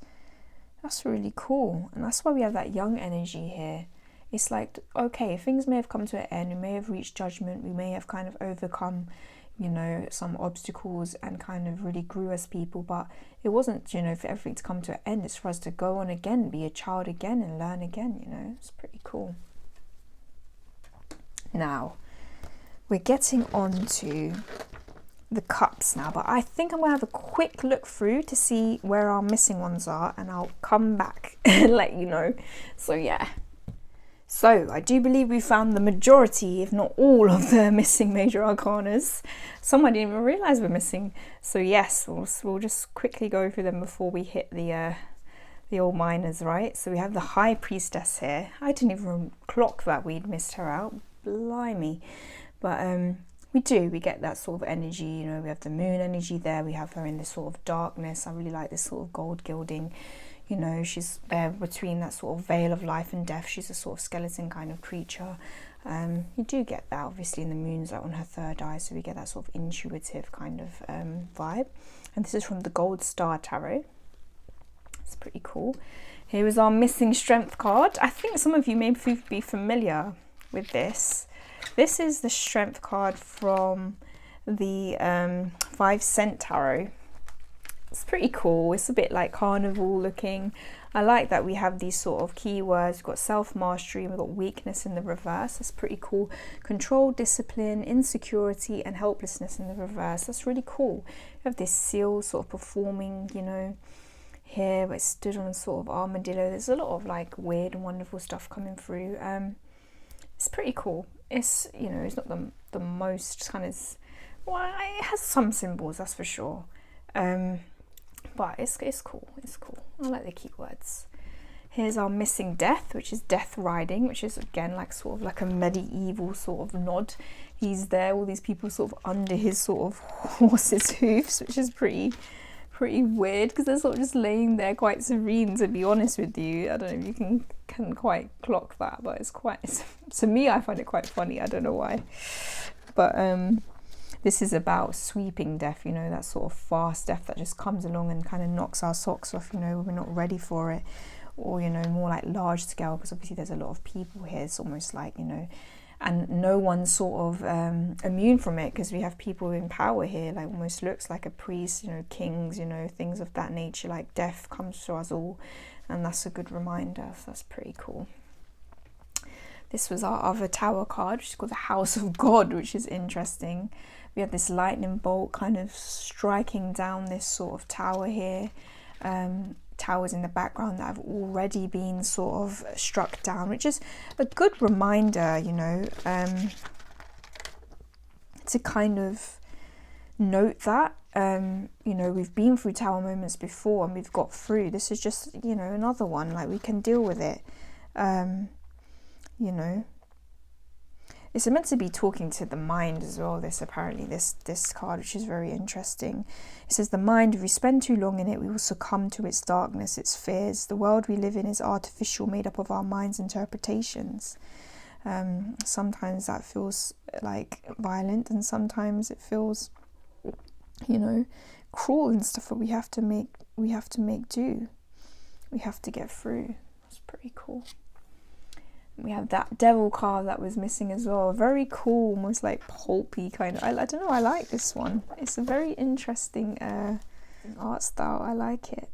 That's really cool. And that's why we have that young energy here. It's like, okay, things may have come to an end, we may have reached judgment, we may have kind of overcome, you know, some obstacles and kind of really grew as people, but it wasn't, you know, for everything to come to an end. It's for us to go on again, be a child again and learn again, you know. It's pretty cool. Now, we're getting on to the cups now, but I think I'm gonna have a quick look through to see where our missing ones are, and I'll come back and let you know. So yeah, so I do believe we found the majority, if not all, of the missing major arcanas. Some I didn't even realize were missing. So yes, we'll just quickly go through them before we hit the old miners, right? So we have the High Priestess here. I didn't even clock that we'd missed her out. Blimey. But we get that sort of energy, you know, we have the moon energy there, we have her in this sort of darkness. I really like this sort of gold gilding, you know, she's there between that sort of veil of life and death. She's a sort of skeleton kind of creature. You do get that obviously in the moon's like on her third eye, so we get that sort of intuitive kind of vibe. And this is from the Gold Star Tarot. It's pretty cool. Here is our missing strength card. I think some of you may be familiar with this. This is the strength card from the 5 Cent Tarot. It's pretty cool. It's a bit like carnival looking. I like that we have these sort of keywords. We've got self-mastery and we've got weakness in the reverse. That's pretty cool. Control, discipline, insecurity and helplessness in the reverse. That's really cool. We have this seal sort of performing, you know, here, but it stood on a sort of armadillo. There's a lot of like weird and wonderful stuff coming through. It's pretty cool. It's, you know, it's not the most kind of, well, it has some symbols, that's for sure. But it's cool. It's cool. I like the keywords. Here's our missing death, which is death riding, which is again like sort of like a medieval sort of nod. He's there, all these people sort of under his sort of horse's hoofs, which is pretty weird because they're sort of just laying there quite serene, to be honest with you. I don't know if you can quite clock that, but it's to me I find it quite funny. I don't know why, but this is about sweeping death, you know, that sort of fast death that just comes along and kind of knocks our socks off, you know, when we're not ready for it, or, you know, more like large scale, because obviously there's a lot of people here. It's almost like, you know, and no one's sort of immune from it, because we have people in power here, like almost looks like a priest, you know, kings, you know, things of that nature. Like death comes to us all, and that's a good reminder. So that's pretty cool. This was our other tower card, which is called the House of God, which is interesting. We have this lightning bolt kind of striking down this sort of tower here. Towers in the background that have already been sort of struck down, which is a good reminder, you know, to kind of note that, you know, we've been through tower moments before and we've got through. This is just, you know, another one, like we can deal with it. You know, it's meant to be talking to the mind as well, this apparently, this card, which is very interesting. It says, the mind, if we spend too long in it, we will succumb to its darkness, its fears. The world we live in is artificial, made up of our mind's interpretations. Sometimes that feels like violent, and sometimes it feels, you know, cruel and stuff, but we have to make do. We have to get through. It's pretty cool. We have that devil card that was missing as well. Very cool, almost like pulpy kind of. I don't know, I like this one. It's a very interesting art style. I like it.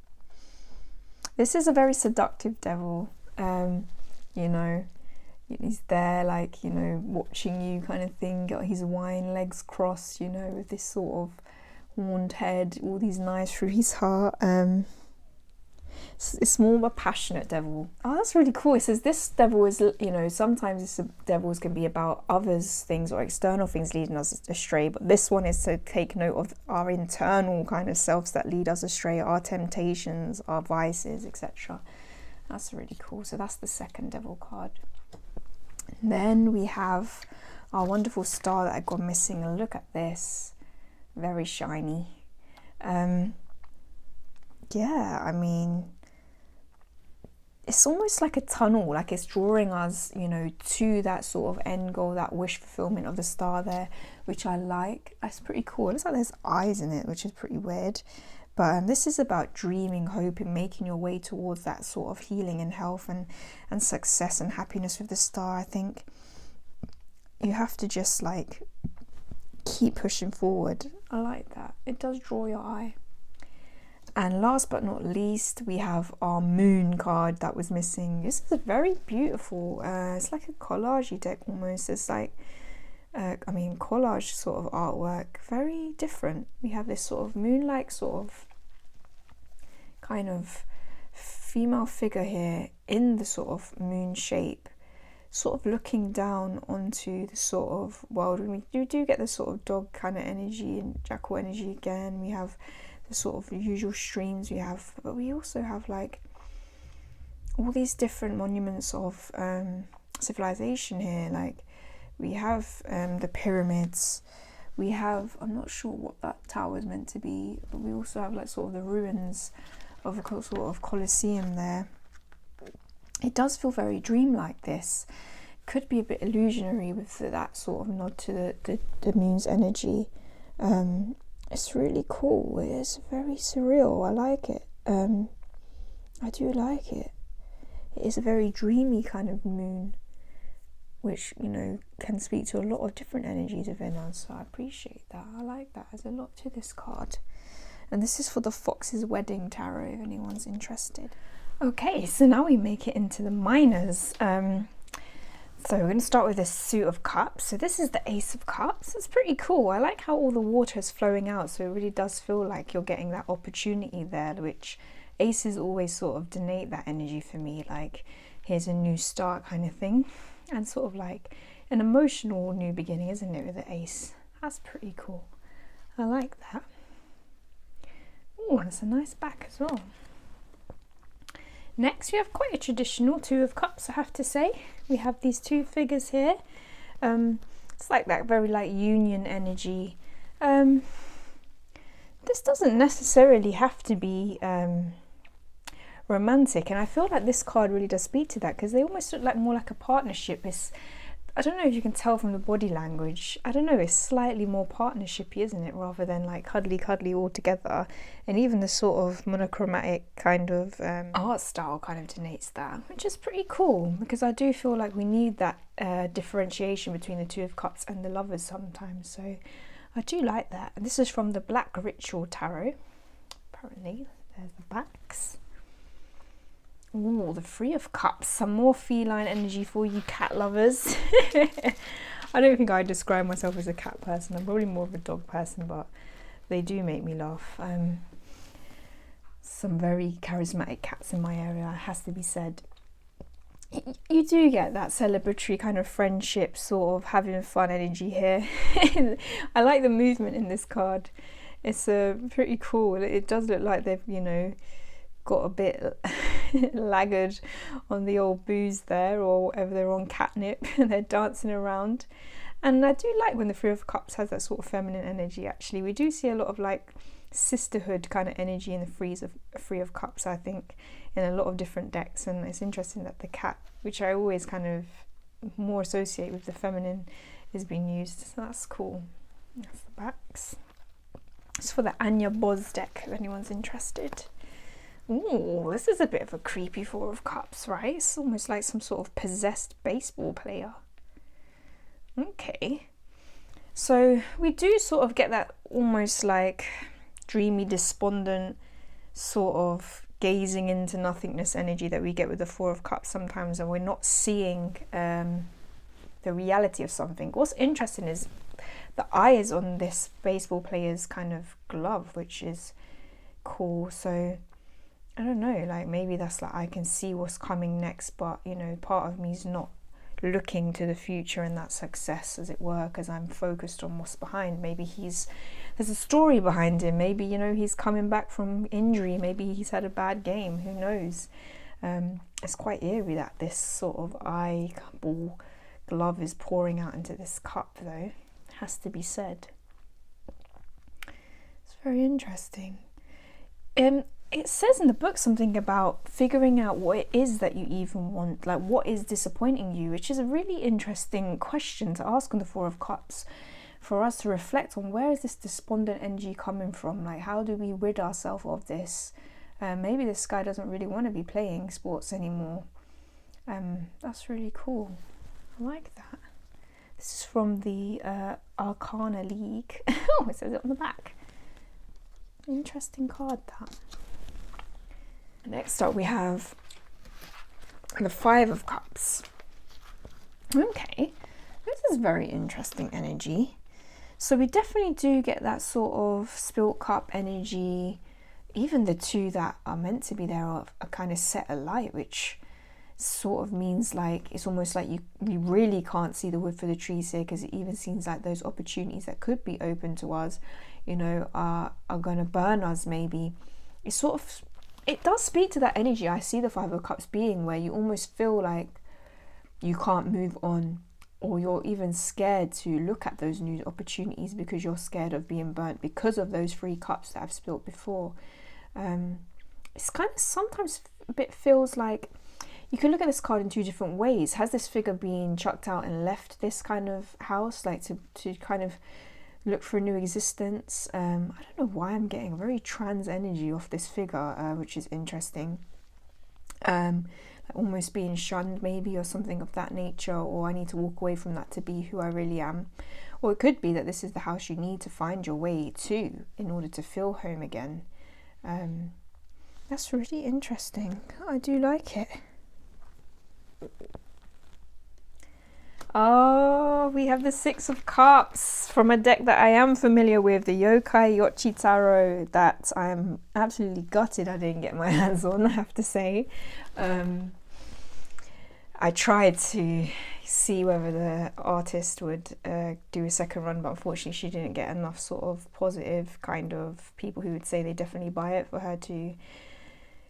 This is a very seductive devil. You know, he's there like, you know, watching you kind of thing. Got his wine legs crossed, you know, with this sort of horned head, all these knives through his heart. It's more of a passionate devil. Oh, that's really cool. It says this devil is, you know, sometimes this devils can be about others, things or external things leading us astray, but this one is to take note of our internal kind of selves that lead us astray, our temptations, our vices, etc. That's really cool. So that's the second devil card. And then we have our wonderful star that I got missing, and look at this, very shiny. Yeah, I mean, it's almost like a tunnel, like it's drawing us, you know, to that sort of end goal, that wish fulfillment of the star there, which I like. That's pretty cool. It looks like there's eyes in it, which is pretty weird. But this is about dreaming, hoping, making your way towards that sort of healing and health and success and happiness with the star. I think you have to just like keep pushing forward. I like that. It does draw your eye. And last but not least, we have our moon card that was missing. This is a very beautiful, it's like a collage deck almost. It's like collage sort of artwork, very different. We have this sort of moonlight sort of kind of female figure here in the sort of moon shape, sort of looking down onto the sort of world. And we do get the sort of dog kind of energy and jackal energy again. We have the sort of usual streams we have, but we also have like all these different monuments of civilization here. Like we have the pyramids, we have, I'm not sure what that tower is meant to be, but we also have like sort of the ruins of a sort of Colosseum there. It does feel very dreamlike. This could be a bit illusionary with that sort of nod to the moon's energy. It's really cool. It is very surreal. I like it. I do like it. It is a very dreamy kind of moon, which, you know, can speak to a lot of different energies within us. So I appreciate that. I like that. There's a lot to this card. And this is for the Fox's Wedding Tarot, if anyone's interested. Okay, so now we make it into the minors. So we're going to start with this suit of cups. So this is the Ace of Cups. It's pretty cool. I like how all the water is flowing out, so it really does feel like you're getting that opportunity there, which aces always sort of denote that energy for me, like here's a new start kind of thing, and sort of like an emotional new beginning, isn't it, with the ace? That's pretty cool. I like that. Oh, and it's a nice back as well. Next, we have quite a traditional Two of Cups, I have to say. We have these two figures here. It's like that very like union energy. This doesn't necessarily have to be romantic, and I feel like this card really does speak to that, because they almost look like more like a partnership. I don't know if you can tell from the body language. I don't know, it's slightly more partnershipy, isn't it, rather than like cuddly all together. And even the sort of monochromatic kind of art style kind of denotes that, which is pretty cool, because I do feel like we need that differentiation between the Two of Cups and the Lovers sometimes. So I do like that. And this is from the Black Ritual Tarot. Apparently, there's the backs. Ooh, the Three of Cups, some more feline energy for you cat lovers. I don't think I describe myself as a cat person. I'm probably more of a dog person, but they do make me laugh. Some very charismatic cats in my area, it has to be said. You do get that celebratory kind of friendship, sort of having fun energy here. I like the movement in this card. It's pretty cool. It does look like they've, you know, got a bit laggard on the old booze there, or whatever, they're on catnip and they're dancing around. And I do like when the Three of Cups has that sort of feminine energy. Actually, we do see a lot of like sisterhood kind of energy in the Three of Cups, I think, in a lot of different decks. And it's interesting that the cat, which I always kind of more associate with the feminine, is being used. So that's cool. That's the backs. It's for the Anya Boz deck, if anyone's interested. Ooh, this is a bit of a creepy Four of Cups, right? It's almost like some sort of possessed baseball player. Okay. So we do sort of get that almost like dreamy, despondent, sort of gazing into nothingness energy that we get with the Four of Cups sometimes, and we're not seeing the reality of something. What's interesting is the eye is on this baseball player's kind of glove, which is cool. So I don't know, like maybe that's like I can see what's coming next, but you know, part of me is not looking to the future and that success, as it were, because I'm focused on what's behind. Maybe there's a story behind him. Maybe, you know, he's coming back from injury. Maybe he's had a bad game. Who knows? It's quite eerie that this sort of eyeball glove is pouring out into this cup, though. It has to be said. It's very interesting. It says in the book something about figuring out what it is that you even want, like what is disappointing you, which is a really interesting question to ask on the Four of Cups, for us to reflect on where is this despondent energy coming from, like how do we rid ourselves of this. Maybe this guy doesn't really want to be playing sports anymore. That's really cool. I like that. This is from the Arcana League. Oh, it says it on the back. Interesting card, that. Next up we have the Five of Cups. Okay, this is very interesting energy. So we definitely do get that sort of spilt cup energy. Even the two that are meant to be there are kind of set alight, which sort of means like it's almost like you really can't see the wood for the trees here, because it even seems like those opportunities that could be open to us, you know, are going to burn us maybe. It sort of, it does speak to that energy I see the Five of Cups being, where you almost feel like you can't move on, or you're even scared to look at those new opportunities because you're scared of being burnt because of those 3 cups that I've spilt before. It's kind of sometimes a bit feels like you can look at this card in 2 different ways. Has this figure been chucked out and left this kind of house, like to kind of look for a new existence? I don't know why I'm getting very trans energy off this figure, which is interesting. Like almost being shunned maybe, or something of that nature, or I need to walk away from that to be who I really am. Or it could be that this is the house you need to find your way to in order to feel home again. That's really interesting. I do like it. Oh, we have the 6 of Cups from a deck that I am familiar with, the Yokai Yochi Tarot, that I'm absolutely gutted I didn't get my hands on, I have to say. I tried to see whether the artist would do a second run, but unfortunately she didn't get enough sort of positive kind of people who would say they definitely buy it for her to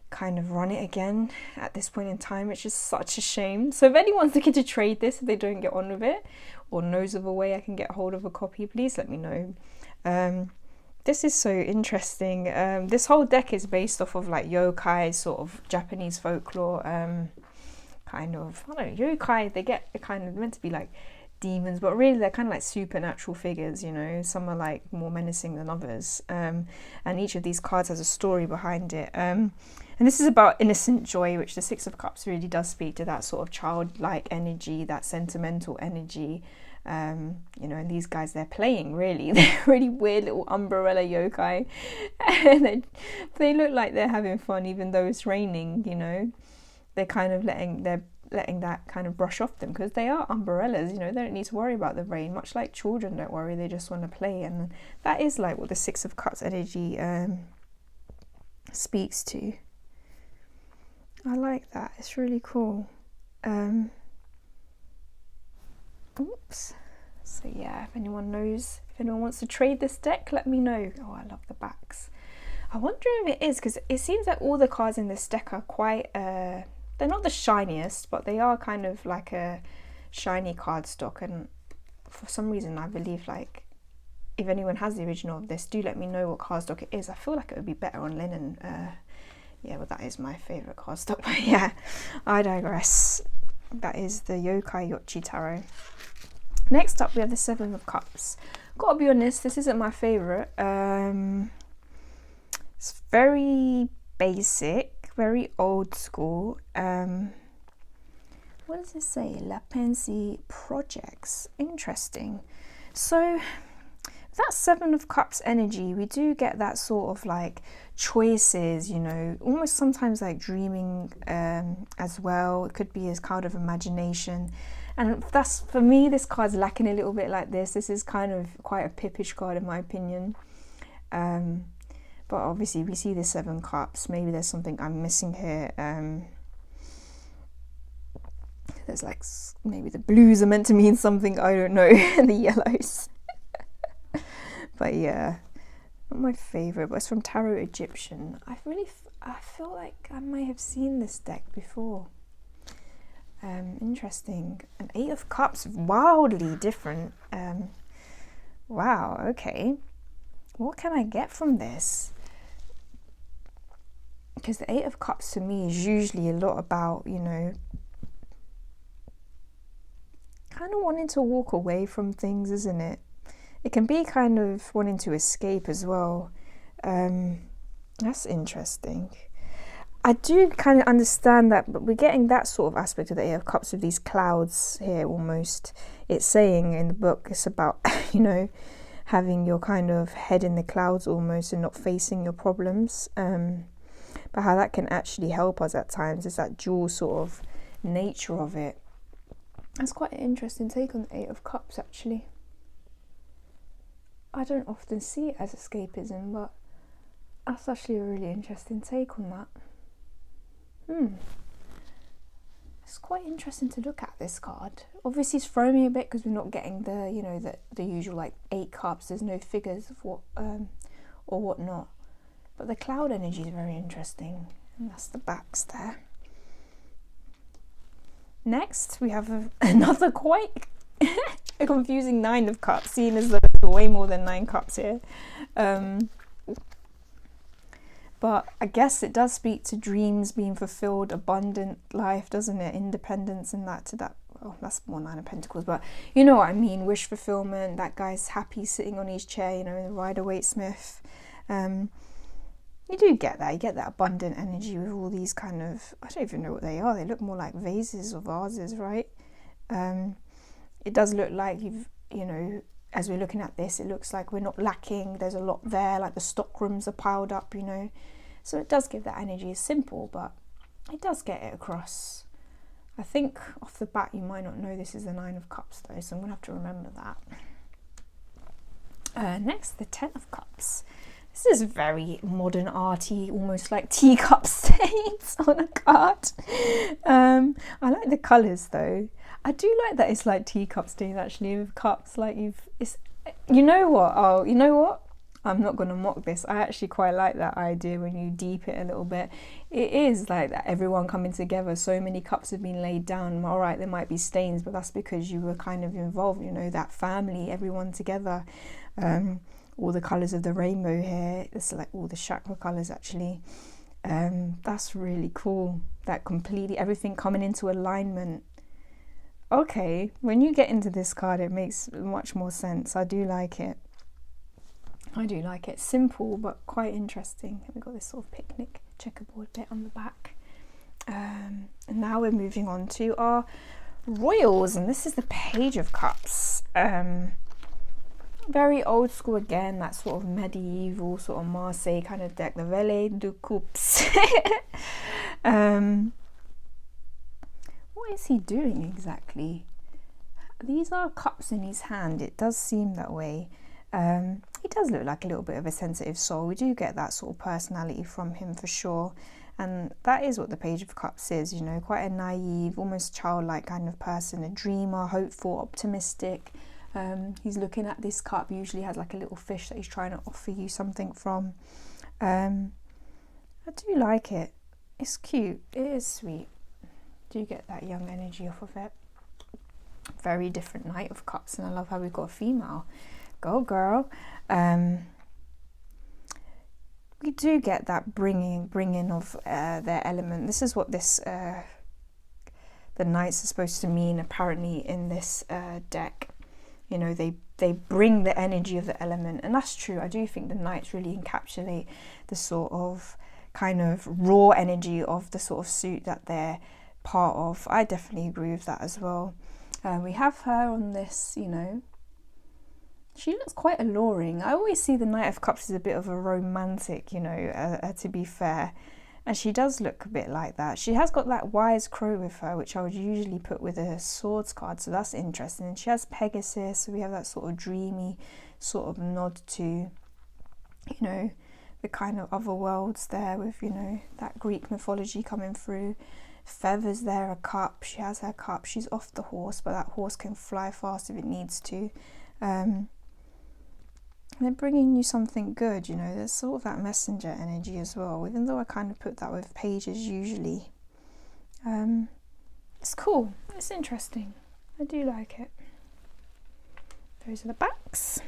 kind of run it again at this point in time, which is such a shame. So if anyone's looking to trade this, if they don't get on with it, or knows of a way I can get hold of a copy, please let me know. This is so interesting. This whole deck is based off of like yokai, sort of Japanese folklore, kind of, I don't know, yokai, they get kind of meant to be like demons, but really they're kind of like supernatural figures, you know. Some are like more menacing than others, and each of these cards has a story behind it. And this is about innocent joy, which the 6 of Cups really does speak to, that sort of childlike energy, that sentimental energy. You know, and these guys, they're playing really. They're really weird little umbrella yokai. And they look like they're having fun, even though it's raining, you know. They're kind of letting that kind of brush off them, because they are umbrellas, you know. They don't need to worry about the rain, much like children don't worry, they just want to play. And that is like what the 6 of Cups energy speaks to. I like that, it's really cool. Oops. So yeah, if anyone knows, if anyone wants to trade this deck, let me know. Oh, I love the backs. I wonder if it is, because it seems like all the cards in this deck are quite, they're not the shiniest, but they are kind of like a shiny cardstock. And for some reason, I believe, like, if anyone has the original of this, do let me know what cardstock it is. I feel like it would be better on linen. Yeah, well, that is my favourite cardstock. But yeah, I digress. That is the Yokai Yochi Tarot. Next up, we have the 7 of Cups. Gotta be honest, this isn't my favourite. It's very basic, very old school. What does it say? La Pensée Projects. Interesting. So that 7 of Cups energy, we do get that sort of like choices, you know, almost sometimes like dreaming as well. It could be as card of imagination. And that's, for me, this card's lacking a little bit like this. This is kind of quite a pippish card in my opinion. But obviously we see the 7 Cups. Maybe there's something I'm missing here. There's like, maybe the blues are meant to mean something, I don't know, and the yellows. But yeah, not my favourite, but it's from Tarot Egyptian. I feel like I may have seen this deck before. Interesting. An 8 of Cups, wildly different. Wow, okay. What can I get from this? Because the 8 of Cups to me is usually a lot about, you know, kind of wanting to walk away from things, isn't it? It can be kind of wanting to escape as well. That's interesting. I do kind of understand that, but we're getting that sort of aspect of the 8 of Cups with these clouds here almost. It's saying in the book, it's about, you know, having your kind of head in the clouds almost and not facing your problems. But how that can actually help us at times is that dual sort of nature of it. That's quite an interesting take on the Eight of Cups, actually. I don't often see it as escapism, but that's actually a really interesting take on that. It's quite interesting to look at, this card. Obviously it's throwing me a bit because we're not getting the, you know, the usual like 8 cups. There's no figures of what or whatnot. But the cloud energy is very interesting, and that's the backs there. Next we have another quite a confusing 9 of Cups, seeing as though there's way more than 9 cups here. But I guess it does speak to dreams being fulfilled, abundant life, doesn't it? Independence and that to that. Well, that's more 9 of Pentacles, but you know what I mean. Wish fulfillment. That guy's happy sitting on his chair, you know, the Rider-Waite-Smith. You do get that. You get that abundant energy with all these kind of, I don't even know what they are. They look more like vases or vases, right? It does look like you know, as we're looking at this, it looks like we're not lacking. There's a lot there, like the stock rooms are piled up, you know. So it does give that energy. It's simple, but it does get it across. I think off the bat you might not know this is the 9 of Cups though, so I'm going to have to remember that. Next, the 10 of Cups. This is very modern arty, almost like teacup stains on a card. I like the colours though. I do like that it's like teacup stains actually with cups. Like you know what? Oh, you know what? I'm not going to mock this. I actually quite like that idea when you deep it a little bit. It is like that, everyone coming together. So many cups have been laid down. All right, there might be stains, but that's because you were kind of involved, you know, that family, everyone together. All the colours of the rainbow here. It's like all the chakra colours actually. That's really cool. That completely, everything coming into alignment. Okay, when you get into this card, it makes much more sense. I do like it. I do like it. Simple, but quite interesting. We've got this sort of picnic checkerboard bit on the back. And now we're moving on to our royals, and this is the Page of Cups. Very old school again, that sort of medieval, sort of Marseille kind of deck, the Valet de Coupes. What is he doing exactly? These are cups in his hand. It does seem that way. He does look like a little bit of a sensitive soul. We do get that sort of personality from him for sure. And that is what the Page of Cups is, you know, quite a naive, almost childlike kind of person, a dreamer, hopeful, optimistic. He's looking at this cup, usually has like a little fish that he's trying to offer you something from. I do like it. It's cute. It is sweet. Do get that young energy off of it. Very different Knight of Cups, and I love how we've got a female. Go girl. We do get that bringing of their element. This is what this the Knights are supposed to mean apparently in this deck. You know, they bring the energy of the element, and that's true. I do think the Knights really encapsulate the sort of kind of raw energy of the sort of suit that they're part of. I definitely agree with that as well. We have her on this, you know, she looks quite alluring. I always see the Knight of Cups as a bit of a romantic, you know, to be fair. And she does look a bit like that. She has got that wise crow with her, which I would usually put with a swords card, so that's interesting. And she has Pegasus, so we have that sort of dreamy sort of nod to, you know, the kind of other worlds there with, you know, that Greek mythology coming through. Feathers there, a cup. She has her cup. She's off the horse, but that horse can fly fast if it needs to. They're bringing you something good, you know. There's sort of that messenger energy as well, even though I kind of put that with pages usually. It's cool. It's interesting. I do like it. Those are the backs.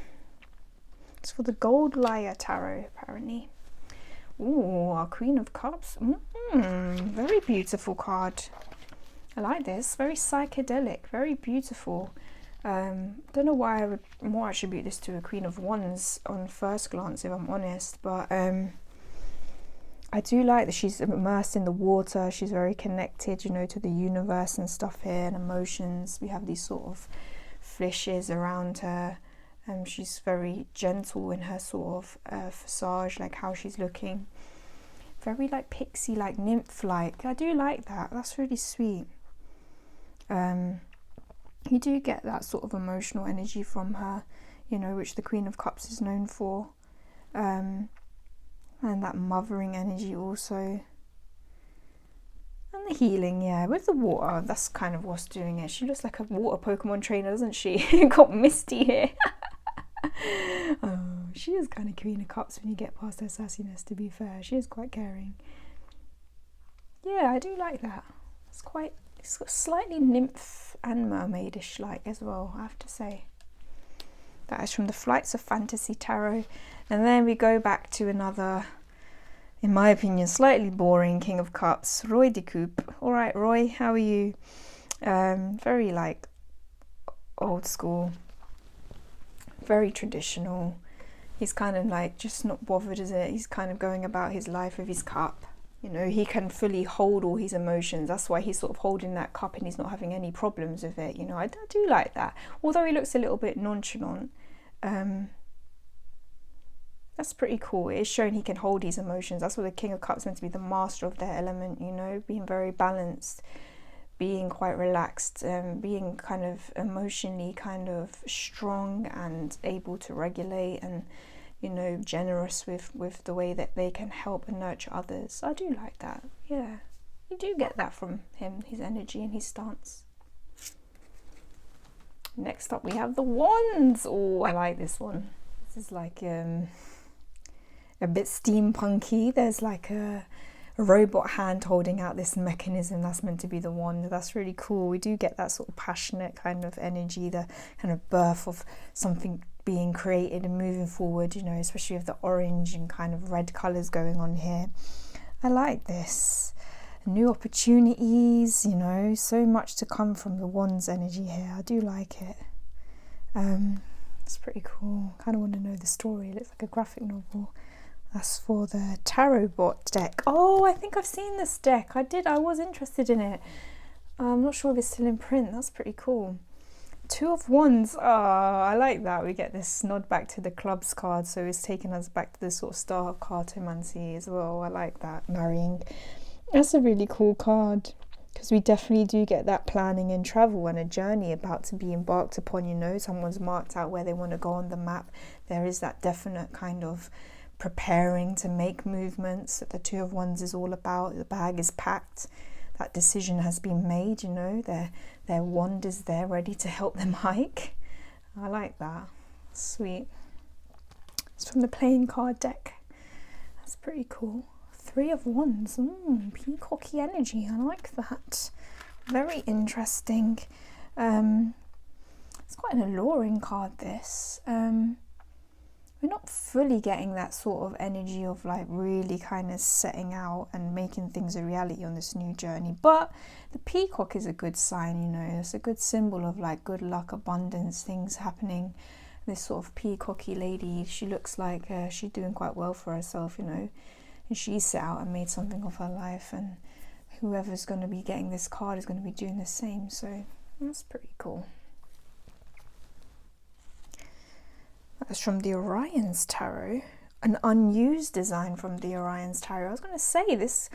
It's for the Gold Liar Tarot, apparently. Ooh, our Queen of Cups. Very beautiful card. I like this. Very psychedelic. Very beautiful. Don't know why I would more attribute this to a Queen of Wands on first glance, if I'm honest, but I do like that she's immersed in the water. She's very connected, you know, to the universe and stuff here, and emotions. We have these sort of fishes around her. She's very gentle in her sort of visage, like how she's looking. Very like pixie, like nymph-like. I do like that. That's really sweet. You do get that sort of emotional energy from her, you know, which the Queen of Cups is known for. And that mothering energy also. And the healing, yeah, with the water, that's kind of what's doing it. She looks like a water Pokemon trainer, doesn't she? Got Misty here. Oh, she is kind of Queen of Cups when you get past her sassiness, to be fair. She is quite caring. Yeah, I do like that. It's got slightly nymph and mermaidish like as well, I have to say. That is from the Flights of Fantasy Tarot. And then we go back to another, in my opinion, slightly boring King of Cups, Roy de Coupe. All right, Roy, how are you? Very like old school, very traditional. He's kind of like just not bothered, is it? He's kind of going about his life with his cup. You know, he can fully hold all his emotions. That's why he's sort of holding that cup and he's not having any problems with it. You know, I do like that. Although he looks a little bit nonchalant. That's pretty cool. It is showing he can hold his emotions. That's what the King of Cups is meant to be, the master of their element, you know, being very balanced, being quite relaxed, being kind of emotionally kind of strong and able to regulate and, you know, generous with the way that they can help and nurture others. I do like that. Yeah, you do get that from him, his energy and his stance. Next up we have the Wands. Oh, I like this one. This is like a bit steampunky. There's like a robot hand holding out this mechanism that's meant to be the wand. That's really cool. We do get that sort of passionate kind of energy, the kind of birth of something being created and moving forward, you know, especially with the orange and kind of red colours going on here. I like this. New opportunities, you know, so much to come from the Wands energy here. I do like it. It's pretty cool. Kind of want to know the story. It looks like a graphic novel. That's for the Tarot Bot deck. Oh, I think I've seen this deck. I was interested in it. I'm not sure if it's still in print. That's pretty cool. Two of Wands. Oh, I like that. We get this nod back to the clubs card. So it's taking us back to the sort of star of cartomancy as well. I like that. Marrying. That's a really cool card. Because we definitely do get that planning and travel and a journey about to be embarked upon. You know, someone's marked out where they want to go on the map. There is that definite kind of preparing to make movements that the Two of Wands is all about. The bag is packed, that decision has been made, you know, their wand is there ready to help them hike. I like that. Sweet. It's from the playing card deck. That's pretty cool. Three of Wands. Peacocky energy. I like that. Very interesting. It's quite an alluring card, this. We're not fully getting that sort of energy of like really kind of setting out and making things a reality on this new journey. But the peacock is a good sign, you know, it's a good symbol of like good luck, abundance, things happening. This sort of peacocky lady, she looks like she's doing quite well for herself, you know, and she's set out and made something of her life, and whoever's going to be getting this card is going to be doing the same. So that's pretty cool. That's from the Orion's Tarot, an unused design from the Orion's Tarot. I was going to say this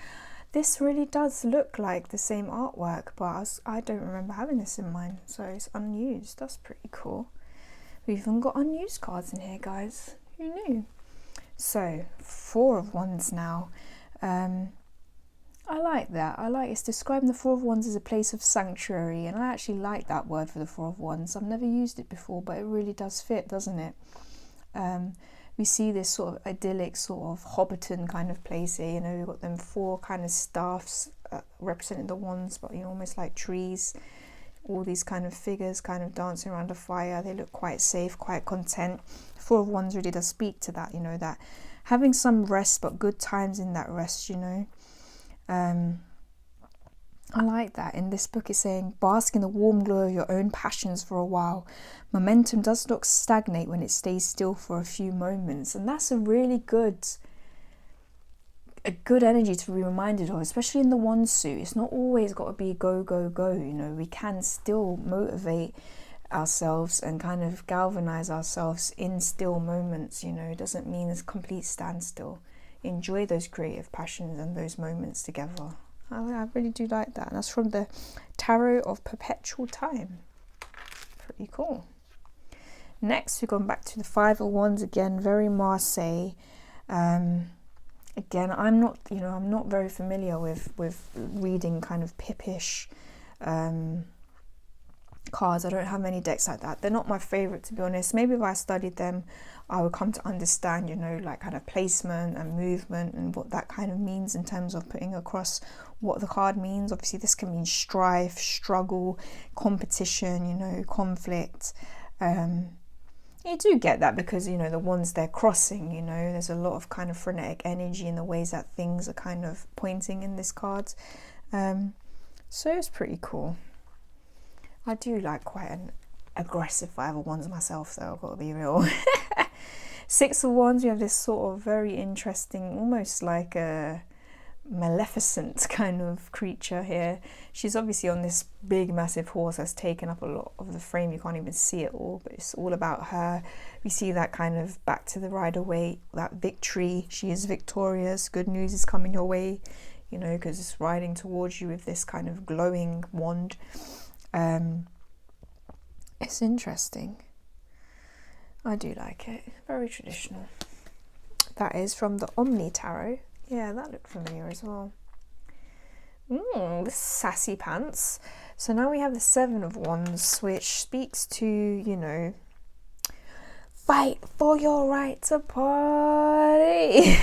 really does look like the same artwork, but I don't remember having this in mine, so it's unused. That's pretty cool. We've even got unused cards in here, guys. Who knew? So, Four of Wands now. I like that. It's describing the Four of Wands as a place of sanctuary, and I actually like that word for the Four of Wands. I've never used it before, but it really does fit, doesn't it? We see this sort of idyllic sort of Hobbiton kind of place here, you know, we've got them four kind of staffs representing the wands, but you know, almost like trees, all these kind of figures kind of dancing around a fire. They look quite safe, quite content. Four of Wands really does speak to that, you know, that having some rest, but good times in that rest, you know. I like that. In this book it's saying, bask in the warm glow of your own passions for a while. Momentum does not stagnate when it stays still for a few moments. And that's a really good energy to be reminded of, especially in the Wand suit. It's not always got to be go, go, go, you know. We can still motivate ourselves and kind of galvanize ourselves in still moments, you know. It doesn't mean a complete standstill. Enjoy those creative passions and those moments together. I really do like that. And that's from the Tarot of Perpetual Time. pretty cool. Next, we've gone back to the Five of Wands again, very Marseille. Again, I'm not very familiar with reading kind of pippish cards. I don't have many decks like that. They're not my favorite, to be honest. Maybe if I studied them, I would come to understand, like kind of placement and movement and what that kind of means in terms of putting across what the card means. Obviously, this can mean strife, struggle, competition, conflict. You do get that because, the ones they're crossing, there's a lot of kind of frenetic energy in the ways that things are kind of pointing in this card. So it's pretty cool. I do like quite an aggressive Five of Wands myself, though, I've got to be real. Six of Wands, we have this sort of very interesting, almost like a maleficent kind of creature here. She's obviously on this big massive horse that's taken up a lot of the frame. You can't even see it all, but it's all about her. We see that kind of back to the rider way, that victory. She is victorious. Good news is coming your way, because it's riding towards you with this kind of glowing wand. It's interesting. I do like it. Very traditional. That is from the Omni Tarot. Yeah, that looked familiar as well. This sassy pants. So now we have the Seven of Wands, which speaks to, fight for your right to party.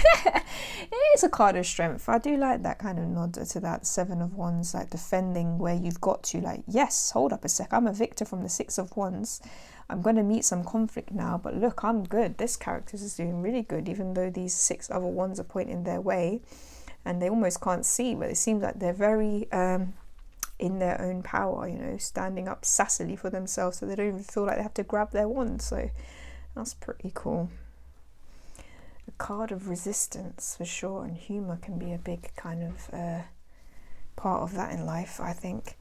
It is a card of strength. I do like that kind of nod to that Seven of Wands, like defending where you've got to, like, yes, hold up a sec, I'm a victor from the Six of Wands. I'm going to meet some conflict now, but look, I'm good. This character is doing really good, even though these six other ones are pointing their way and they almost can't see, but it seems like they're very in their own power, standing up sassily for themselves, so they don't even feel like they have to grab their wand. So that's pretty cool. A card of resistance for sure, and humour can be a big kind of part of that in life, I think.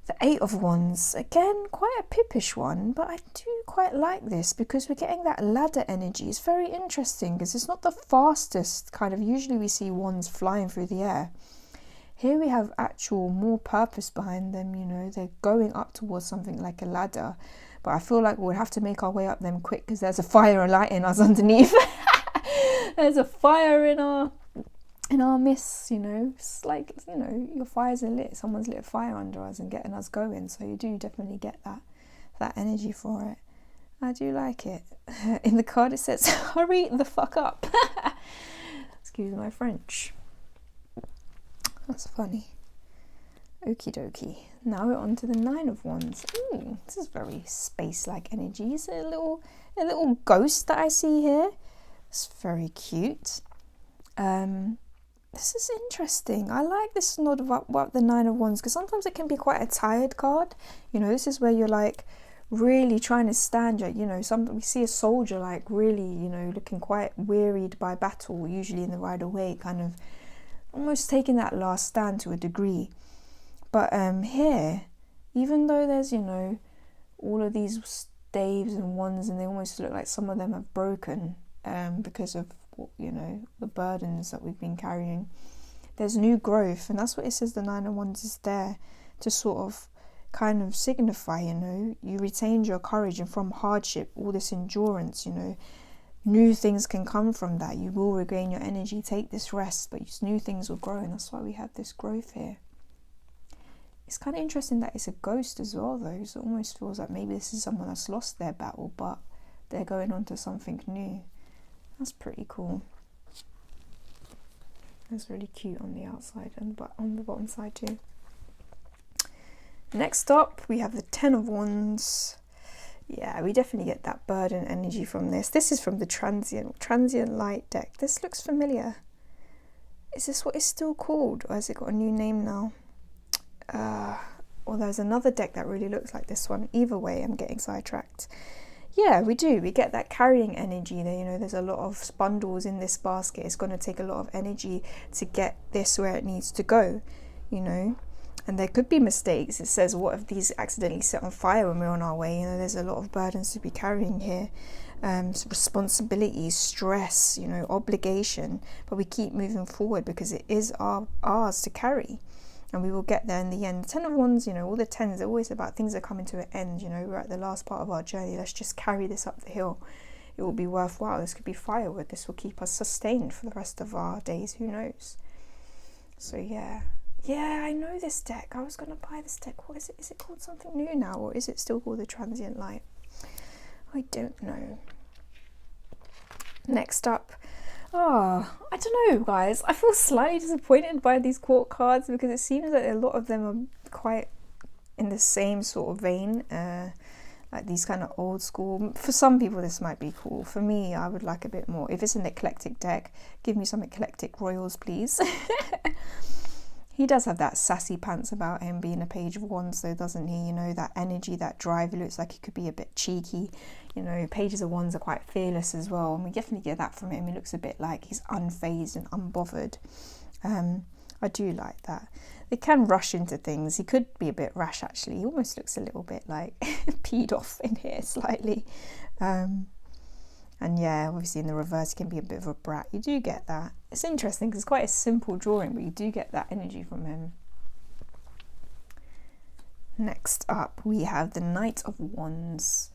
The Eight of Wands, again, quite a pippish one, but I do quite like this because we're getting that ladder energy. It's very interesting because it's not the fastest kind of, usually we see wands flying through the air. Here we have actual more purpose behind them, they're going up towards something like a ladder, but I feel like we'll have to make our way up them quick because there's a fire lighting us underneath. There's a fire in our midst, it's like, your fires are lit, someone's lit a fire under us and getting us going, so you do definitely get that energy for it. I do like it. In the card it says, hurry the fuck up. Excuse my French. That's funny. Okie dokie. Now we're on to the Nine of Wands. Ooh, this is very space-like energy. It's a little ghost that I see here. It's very cute. This is interesting. I like this nod about the Nine of Wands because sometimes it can be quite a tired card. This is where you're like really trying to stand. We see a soldier like really, looking quite wearied by battle, usually in the rider way, kind of almost taking that last stand to a degree. But here, even though there's, all of these staves and wands and they almost look like some of them have broken because of the burdens that we've been carrying, there's new growth, and that's what it says. The Nine of Wands is there to sort of kind of signify, you retained your courage, and from hardship, all this endurance, new things can come from that. You will regain your energy, take this rest, but new things will grow, and that's why we have this growth here. It's kind of interesting that it's a ghost as well, though, so it almost feels like maybe this is someone that's lost their battle, but they're going on to something new. That's pretty cool. That's really cute on the outside and on the bottom side too. Next up, we have the Ten of Wands. Yeah, we definitely get that burden energy from this. This is from the transient light deck. This looks familiar. Is this what it's still called, or has it got a new name now? Or there's another deck that really looks like this one. Either way, I'm getting sidetracked. Yeah, we do. We get that carrying energy there. There's a lot of bundles in this basket. It's going to take a lot of energy to get this where it needs to go, And there could be mistakes. It says, what if these accidentally set on fire when we're on our way? There's a lot of burdens to be carrying here. Responsibility, stress, obligation. But we keep moving forward because it is ours to carry. and we will get there in the end. The 10 of Wands, you know, all the 10s are always about things that come into an end. You know, we're at the last part of our journey. Let's just carry this up the hill. It will be worthwhile. This could be firewood. This will keep us sustained for the rest of our days. Who knows? So yeah, I know this deck. I was gonna buy this deck. What is it? Is it called something new now, or is it still called the Transient Light? I don't know. Next up, I don't know, guys. I feel slightly disappointed by these court cards because it seems that a lot of them are quite in the same sort of vein, like these kind of old school. For some people this might be cool. For me, I would like a bit more. If it's an eclectic deck, give me some eclectic royals, please. He does have that sassy pants about him, being a Page of Wands though, doesn't he? You know, that energy, that drive. He looks like he could be a bit cheeky. You know, Pages of Wands are quite fearless as well, and we definitely get that from him. He looks a bit like he's unfazed and unbothered. I do like that. They can rush into things. He could be a bit rash, actually. He almost looks a little bit like peed off in here slightly. And yeah, obviously in the reverse he can be a bit of a brat. You do get that. It's interesting because it's quite a simple drawing, but you do get that energy from him. Next up we have the Knight of Wands.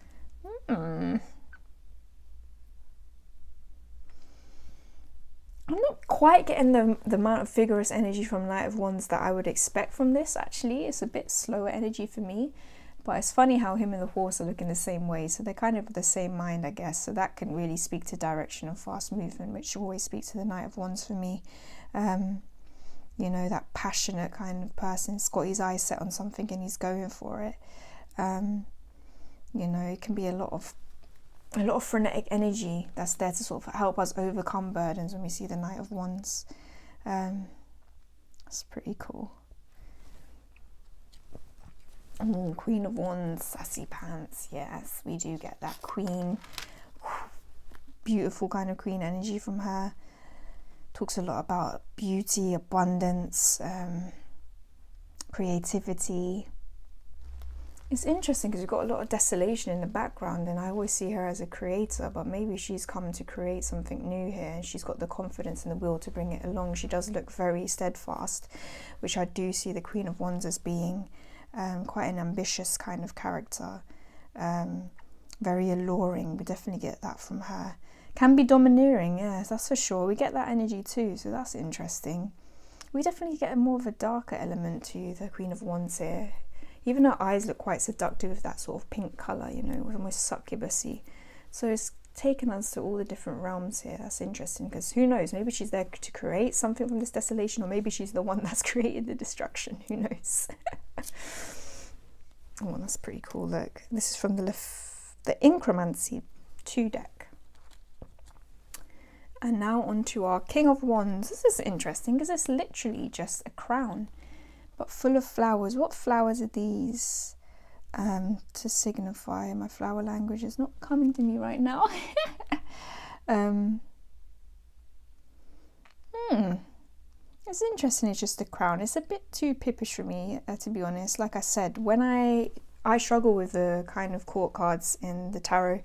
I'm not quite getting the amount of vigorous energy from Knight of Wands that I would expect from this, actually. It's a bit slower energy for me. But it's funny how him and the horse are looking the same way. So they're kind of the same mind, I guess. So that can really speak to direction and fast movement, which always speaks to the Knight of Wands for me. You know, that passionate kind of person. He's got his eyes set on something and he's going for it. You know, it can be a lot of frenetic energy that's there to sort of help us overcome burdens when we see the Knight of Wands. That's pretty cool. Ooh, Queen of Wands, sassy pants. Yes, we do get that queen. Beautiful kind of queen energy from her. Talks a lot about beauty, abundance, creativity. It's interesting because you've got a lot of desolation in the background, and I always see her as a creator, but maybe she's come to create something new here and she's got the confidence and the will to bring it along. She does look very steadfast, which I do see the Queen of Wands as being. Quite an ambitious kind of character, very alluring. We definitely get that from her. Can be domineering, yes, that's for sure. We get that energy too, so that's interesting. We definitely get more of a darker element to the Queen of Wands here. Even her eyes look quite seductive with that sort of pink colour, you know, almost succubusy. So it's taken us to all the different realms here. That's interesting, because who knows, maybe she's there to create something from this desolation, or maybe she's the one that's created the destruction. Who knows? Oh, that's pretty cool. Look, this is from the Incromancy 2 deck. And now onto our King of Wands. This is interesting because it's literally just a crown, but full of flowers. What flowers are these? To signify, my flower language is not coming to me right now. It's interesting. It's just a crown. It's a bit too pippish for me, to be honest. Like I said, when I struggle with the kind of court cards in the tarot.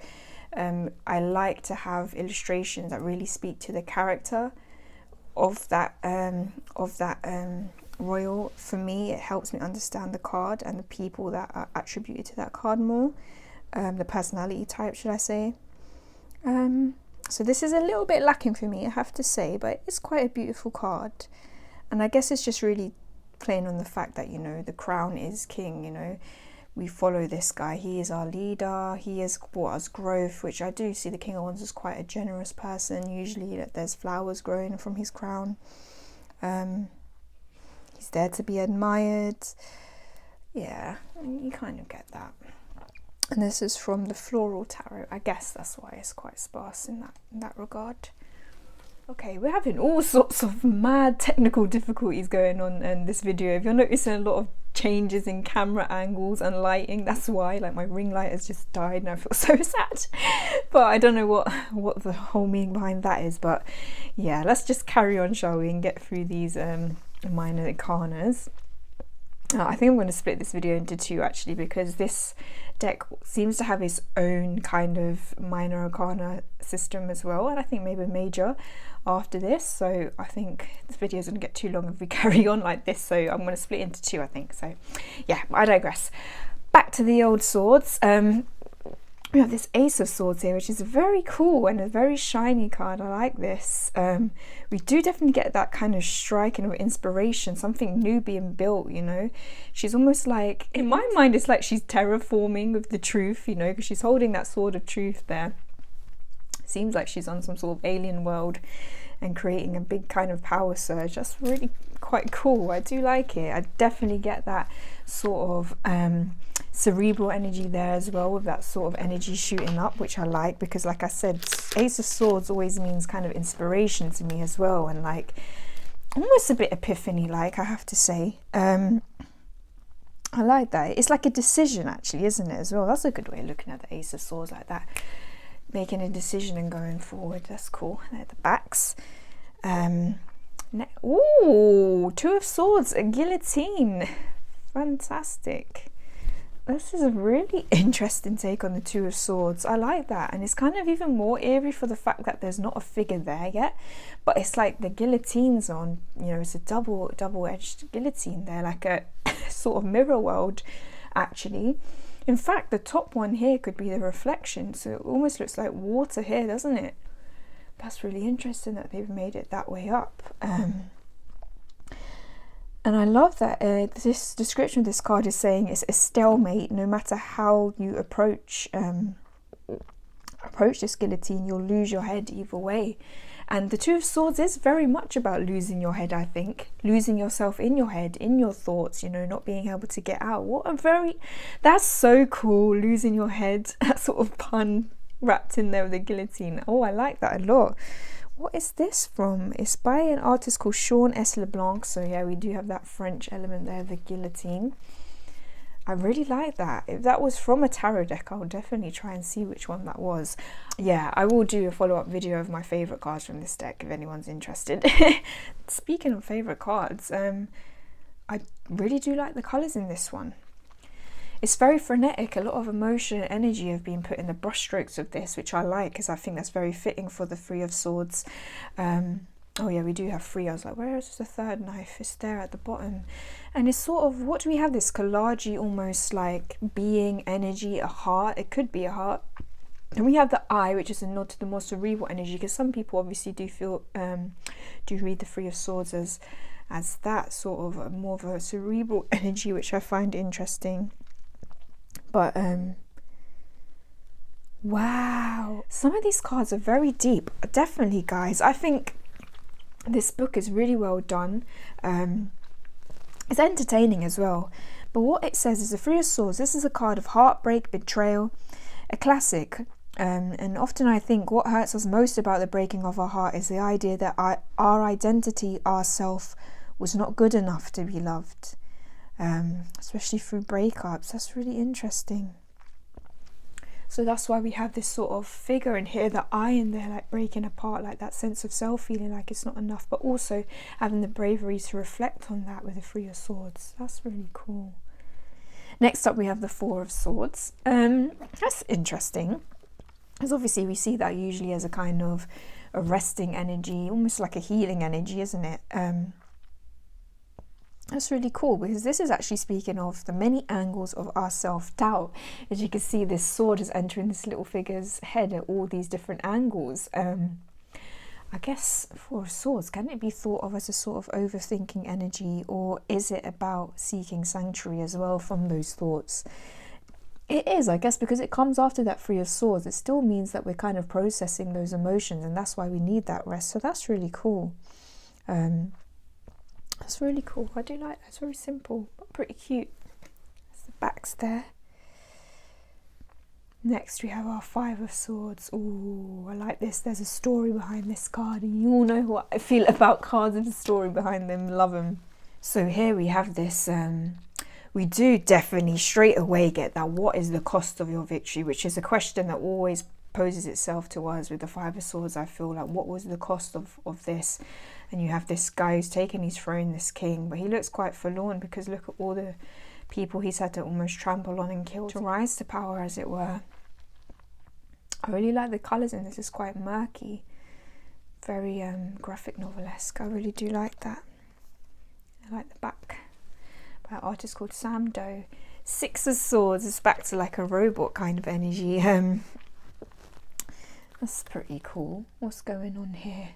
I like to have illustrations that really speak to the character of that royal. For me, it helps me understand the card and the people that are attributed to that card more, the personality type, should I say. So this is a little bit lacking for me, I have to say, but it's quite a beautiful card. And I guess it's just really playing on the fact that, you know, the crown is king, you know. We follow this guy, he is our leader, he has brought us growth, which I do see the King of Wands as quite a generous person. Usually that there's flowers growing from his crown. He's there to be admired. Yeah, you kind of get that. And this is from the Floral Tarot. I guess that's why it's quite sparse in that regard. Okay, we're having all sorts of mad technical difficulties going on in this video. If you're noticing a lot of changes in camera angles and lighting, that's why. Like, my ring light has just died and I feel so sad. But I don't know what the whole meaning behind that is. But yeah, let's just carry on, shall we, and get through these minor arcanas. I think I'm going to split this video into two actually, because this deck seems to have its own kind of minor arcana system as well, and I think maybe major after this. So I think this video is going to get too long if we carry on like this, so I'm going to split into two, I think. So yeah, I digress. Back to the old swords. We have this Ace of Swords here, which is very cool and a very shiny card. I like this. We do definitely get that kind of striking of inspiration, something new being built, you know. She's almost like, in my mind, it's like she's terraforming with the truth, you know, because she's holding that sword of truth there. Seems like she's on some sort of alien world and creating a big kind of power surge. That's really quite cool. I do like it. I definitely get that sort of cerebral energy there as well, with that sort of energy shooting up, which I like, because like I said, Ace of Swords always means kind of inspiration to me as well, and like almost a bit epiphany, like, I have to say. I like that. It's like a decision actually, isn't it, as well? That's a good way of looking at the Ace of Swords, like that, making a decision and going forward. That's cool. They're the backs. Ooh, Two of Swords, a guillotine. Fantastic. This is a really interesting take on the Two of Swords. I like that, and it's kind of even more eerie for the fact that there's not a figure there yet, but it's like the guillotine's on, you know, it's a double-edged guillotine there, like a sort of mirror world actually. In fact, the top one here could be the reflection, so it almost looks like water here, doesn't it? That's really interesting that they've made it that way up. And I love that this description of this card is saying it's a stalemate. No matter how you approach this guillotine, you'll lose your head either way. And the Two of Swords is very much about losing your head, I think. Losing yourself in your head, in your thoughts, you know, not being able to get out. That's so cool, losing your head. That sort of pun wrapped in there with the guillotine. Oh, I like that a lot. What is this from? It's by an artist called Sean S. LeBlanc. So yeah, we do have that French element there, the guillotine. I really like that. If that was from a tarot deck, I'll definitely try and see which one that was. Yeah, I will do a follow-up video of my favourite cards from this deck if anyone's interested. Speaking of favourite cards, I really do like the colours in this one. It's very frenetic. A lot of emotion and energy have been put in the brushstrokes of this, which I like, because I think that's very fitting for the Three of Swords. Oh yeah, we do have three. I was like, where is the third knife? It's there at the bottom. And it's sort of, what do we have? This collage-y, almost like being, energy, a heart. It could be a heart. And we have the eye, which is a nod to the more cerebral energy, because some people obviously do feel, do read the Three of Swords as that sort of more of a cerebral energy, which I find interesting. But wow, some of these cards are very deep. Definitely, guys, I think this book is really well done. It's entertaining as well. But what it says is the Three of Swords. This is a card of heartbreak, betrayal, a classic. And often I think what hurts us most about the breaking of our heart is the idea that our identity, our self, was not good enough to be loved. Especially through breakups. That's really interesting. So that's why we have this sort of figure in here, the eye in there, like breaking apart, like that sense of self, feeling like it's not enough, but also having the bravery to reflect on that with the Three of Swords. That's really cool. Next up we have the Four of Swords. That's interesting, because obviously we see that usually as a kind of a resting energy, almost like a healing energy, isn't it? That's really cool, because this is actually speaking of the many angles of our self-doubt. As you can see, this sword is entering this little figure's head at all these different angles. I guess Four of Swords, can it be thought of as a sort of overthinking energy, or is it about seeking sanctuary as well from those thoughts? It is, I guess, because it comes after that Three of Swords. It still means that we're kind of processing those emotions, and that's why we need that rest. So that's really cool. That's really cool. I do like that. It's very simple but pretty cute. That's the backs there. Next we have our Five of Swords. Ooh, I like this. There's a story behind this card, and you all know what I feel about cards with a story behind them. Love them. So here we have this. We do definitely straight away get that what is the cost of your victory, which is a question that always poses itself to us with the Five of Swords. I feel like, what was the cost of this? And you have this guy who's taken his throne, this king, but he looks quite forlorn because look at all the people he's had to almost trample on and kill to rise to power, as it were. I really like the colours in this. It's quite murky, very graphic novelesque. I really do like that. I like the back by an artist called Sam Doe. Six of Swords is back to like a robot kind of energy. That's pretty cool. What's going on here?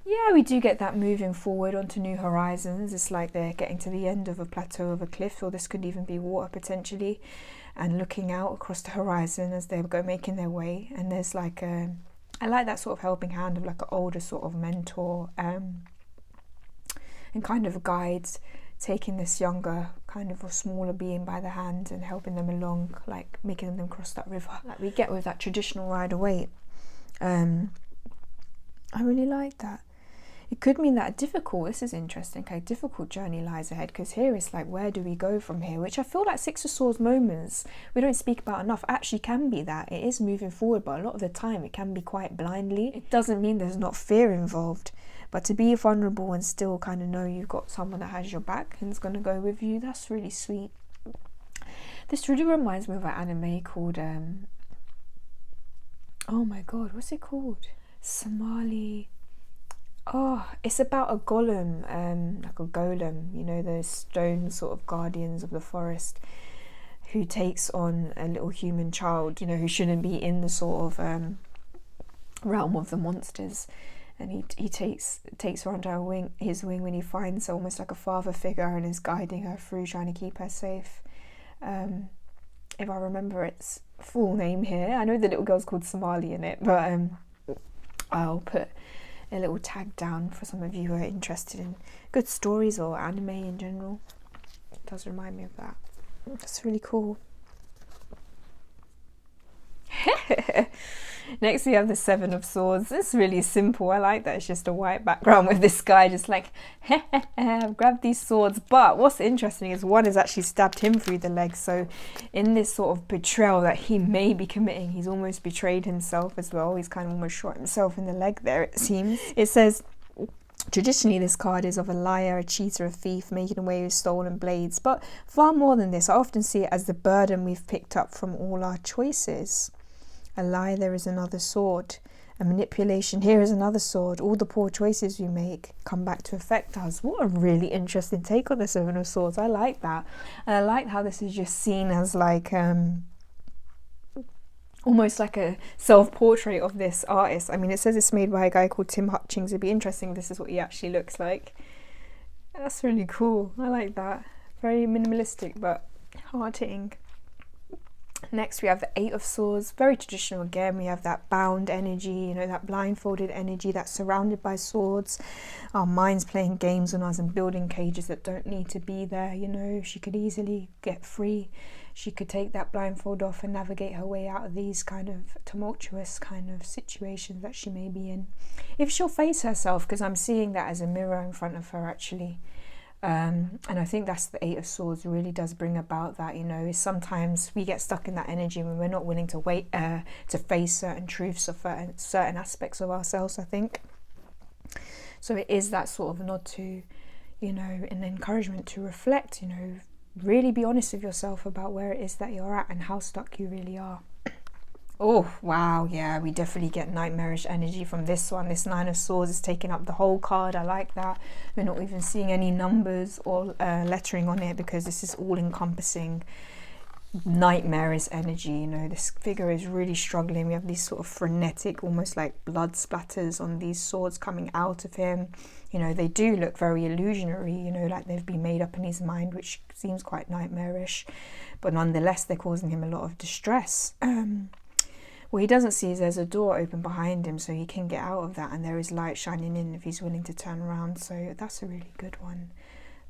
Yeah, we do get that moving forward onto new horizons. It's like they're getting to the end of a plateau of a cliff, or this could even be water potentially, and looking out across the horizon as they go making their way. And there's like a, I like that sort of helping hand of like an older sort of mentor and kind of guides, taking this younger kind of a smaller being by the hand and helping them along, like making them cross that river like we get with that traditional Rider-Waite. I really like that. It could mean that this is interesting, okay, difficult journey lies ahead, because here it's like, where do we go from here? Which I feel like Six of Swords moments we don't speak about enough actually can be that. It is moving forward, but a lot of the time it can be quite blindly. It doesn't mean there's not fear involved, but to be vulnerable and still kind of know you've got someone that has your back and is going to go with you, that's really sweet. This really reminds me of an anime called, oh my god, what's it called? Somali. Oh, it's about a golem, like a golem, you know, those stone sort of guardians of the forest, who takes on a little human child, you know, who shouldn't be in the sort of realm of the monsters. And he takes her under his wing when he finds her, almost like a father figure, and is guiding her through, trying to keep her safe. If I remember its full name here, I know the little girl's called Somali in it, but I'll put a little tag down for some of you who are interested in good stories or anime in general. It does remind me of that. That's really cool. Next we have the Seven of Swords. It's really simple. I like that. It's just a white background with this guy just like grab these swords. But what's interesting is one has actually stabbed him through the leg. So in this sort of betrayal that he may be committing, he's almost betrayed himself as well. He's kind of almost shot himself in the leg there, it seems. It says, traditionally this card is of a liar, a cheater, a thief, making away with stolen blades. But far more than this, I often see it as the burden we've picked up from all our choices. A lie, there is another sword. A manipulation, here is another sword. All the poor choices we make come back to affect us. What a really interesting take on the Seven of Swords. I like that. And I like how this is just seen as like almost like a self-portrait of this artist. I mean, it says it's made by a guy called Tim Hutchings. It'd be interesting if this is what he actually looks like. That's really cool. I like that. Very minimalistic but hard-hitting. Next we have the Eight of Swords, very traditional again. We have that bound energy, you know, that blindfolded energy, that's surrounded by swords. Our minds playing games on us and building cages that don't need to be there, you know. She could easily get free. She could take that blindfold off and navigate her way out of these kind of tumultuous kind of situations that she may be in. If she'll face herself, because I'm seeing that as a mirror in front of her actually. And I think that's the Eight of Swords really does bring about that, you know, is sometimes we get stuck in that energy when we're not willing to wait to face certain truths of certain aspects of ourselves, I think. So it is that sort of nod to, you know, an encouragement to reflect, you know, really be honest with yourself about where it is that you're at and how stuck you really are. Oh, wow, yeah, we definitely get nightmarish energy from this one. This Nine of Swords is taking up the whole card. I like that. We're not even seeing any numbers or lettering on it, because this is all-encompassing nightmarish energy. You know, this figure is really struggling. We have these sort of frenetic, almost like blood splatters on these swords coming out of him. You know, they do look very illusionary, you know, like they've been made up in his mind, which seems quite nightmarish. But nonetheless, they're causing him a lot of distress. What he doesn't see is there's a door open behind him, so he can get out of that, and there is light shining in if he's willing to turn around. So that's a really good one.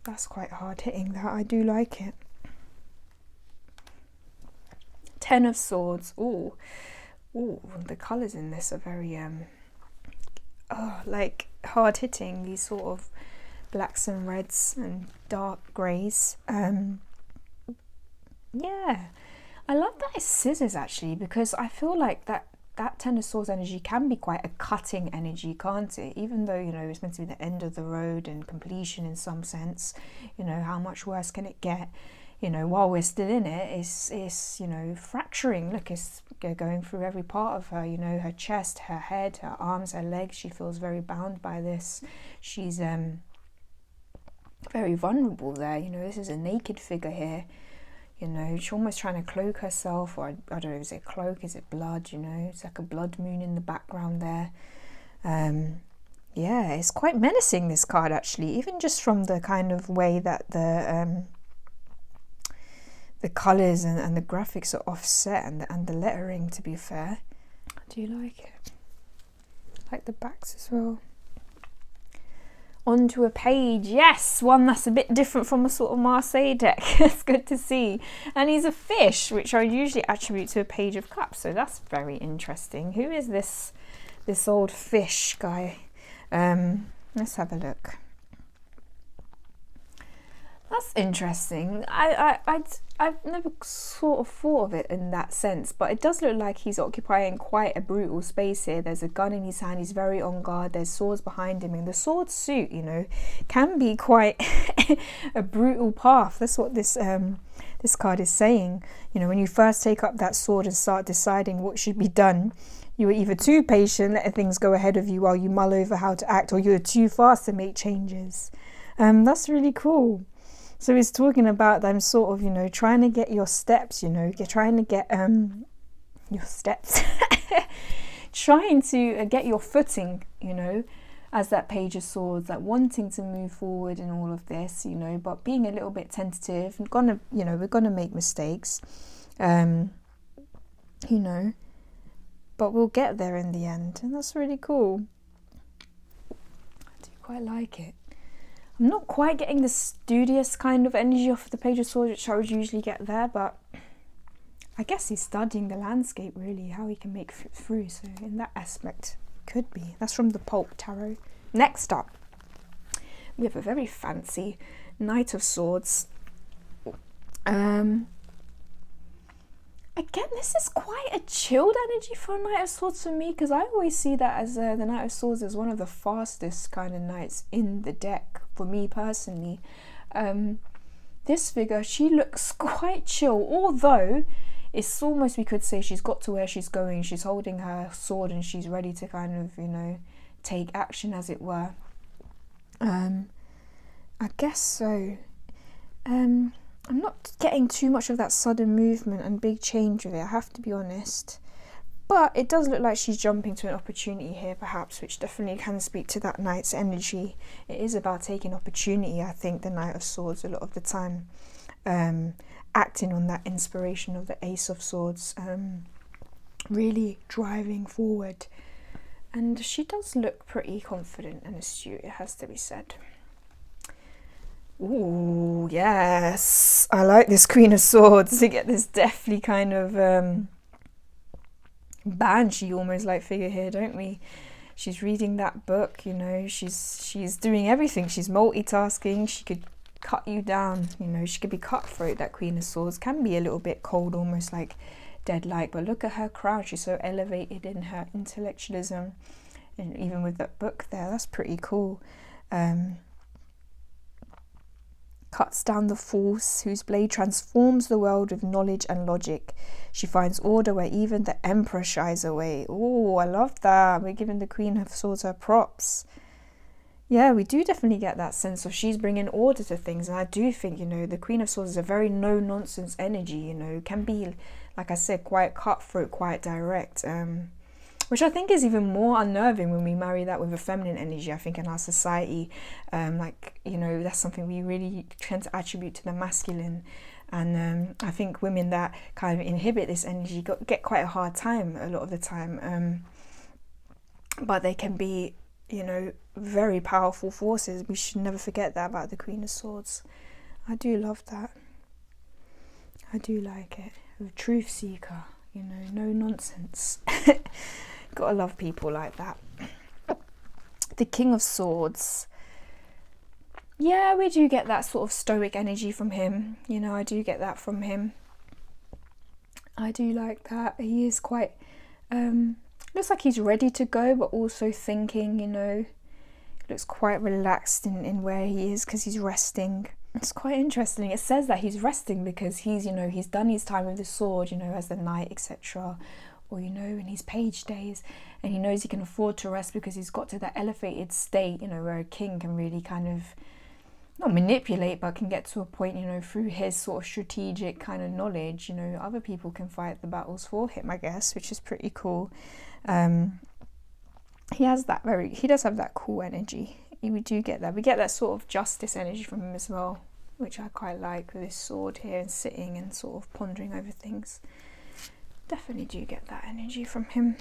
That's quite hard hitting, that. I do like it. Ten of Swords. Ooh, the colours in this are very like hard hitting. These sort of blacks and reds and dark greys. Yeah. I love that it's scissors actually, because I feel like that that Ten of Swords energy can be quite a cutting energy, can't it? Even though, you know, it's meant to be the end of the road and completion in some sense, you know, how much worse can it get? You know, while we're still in it, it's you know, fracturing. Look, it's going through every part of her, you know, her chest, her head, her arms, her legs. She feels very bound by this. She's very vulnerable there, you know. This is a naked figure here, you know. She's almost trying to cloak herself, or I don't know, is it cloak, is it blood, you know? It's like a blood moon in the background there. Yeah, it's quite menacing, this card, actually, even just from the kind of way that the colours and the graphics are offset, and the lettering, to be fair. Do you like it? I like the backs as well. Onto a page, yes, one that's a bit different from a sort of Marseille deck. It's good to see. And he's a fish, which I usually attribute to a Page of Cups, so that's very interesting. Who is this old fish guy? Let's have a look. That's interesting. I've never sort of thought of it in that sense, but it does look like he's occupying quite a brutal space here. There's a gun in his hand, he's very on guard, there's swords behind him, and the sword suit, you know, can be quite a brutal path. That's what this card is saying. You know, when you first take up that sword and start deciding what should be done, you are either too patient, letting things go ahead of you while you mull over how to act, or you're too fast to make changes. That's really cool. So he's talking about them sort of, you know, trying to get your steps, you know, you're trying to get your steps, trying to get your footing, you know, as that Page of Swords, like wanting to move forward in all of this, you know, but being a little bit tentative. We're gonna make mistakes, you know, but we'll get there in the end, and that's really cool. I do quite like it. I'm not quite getting the studious kind of energy off the Page of Swords, which I would usually get there, but I guess he's studying the landscape, really, how he can make it through. So in that aspect, could be. That's from the Pulp Tarot. Next up, we have a very fancy Knight of Swords. Again, this is quite a chilled energy for a Knight of Swords for me, because I always see that as the Knight of Swords as one of the fastest kind of knights in the deck, for me personally. This figure, she looks quite chill, although it's almost, we could say, she's got to where she's going. She's holding her sword and she's ready to kind of, you know, take action, as it were. I guess so. I'm not getting too much of that sudden movement and big change with it, I have to be honest. But it does look like she's jumping to an opportunity here, perhaps, which definitely can speak to that knight's energy. It is about taking opportunity, I think, the Knight of Swords, a lot of the time. Acting on that inspiration of the Ace of Swords. Really driving forward. And she does look pretty confident and astute, it has to be said. Ooh, yes, I like this Queen of Swords. To get this deathly kind of banshee almost like figure here, don't we? She's reading that book, you know, she's doing everything. She's multitasking. She could cut you down, you know, she could be cutthroat. That Queen of Swords can be a little bit cold, almost like dead-like, but look at her crown. She's so elevated in her intellectualism, and even with that book there, that's pretty cool. Cuts down the force whose blade transforms the world with knowledge and logic. She finds order where even the Emperor shies away. Oh, I love that. We're giving the Queen of Swords her props. Yeah, we do definitely get that sense of she's bringing order to things. And I do think, you know, the Queen of Swords is a very no-nonsense energy, you know. Can be, like I said, quite cutthroat, quite direct. Which I think is even more unnerving when we marry that with a feminine energy, I think, in our society. Like, you know, that's something we really tend to attribute to the masculine. And I think women that kind of inhibit this energy get quite a hard time a lot of the time. But they can be, you know, very powerful forces. We should never forget that about the Queen of Swords. I do love that. I do like it. A truth seeker, you know, no nonsense. Gotta love people like that. The King of Swords. Yeah, we do get that sort of stoic energy from him. You know, I do get that from him. I do like that. He is quite looks like he's ready to go, but also thinking, you know, looks quite relaxed in where he is because he's resting. It's quite interesting. It says that he's resting because he's, you know, he's done his time with the sword, you know, as the knight, etc. Or, you know, in his page days, and he knows he can afford to rest because he's got to that elevated state, you know, where a king can really kind of not manipulate, but can get to a point, you know, through his sort of strategic kind of knowledge, you know, other people can fight the battles for him, I guess, which is pretty cool. He does have that cool energy. We do get that. We get that sort of justice energy from him as well, which I quite like, with his sword here and sitting and sort of pondering over things. Definitely do get that energy from him.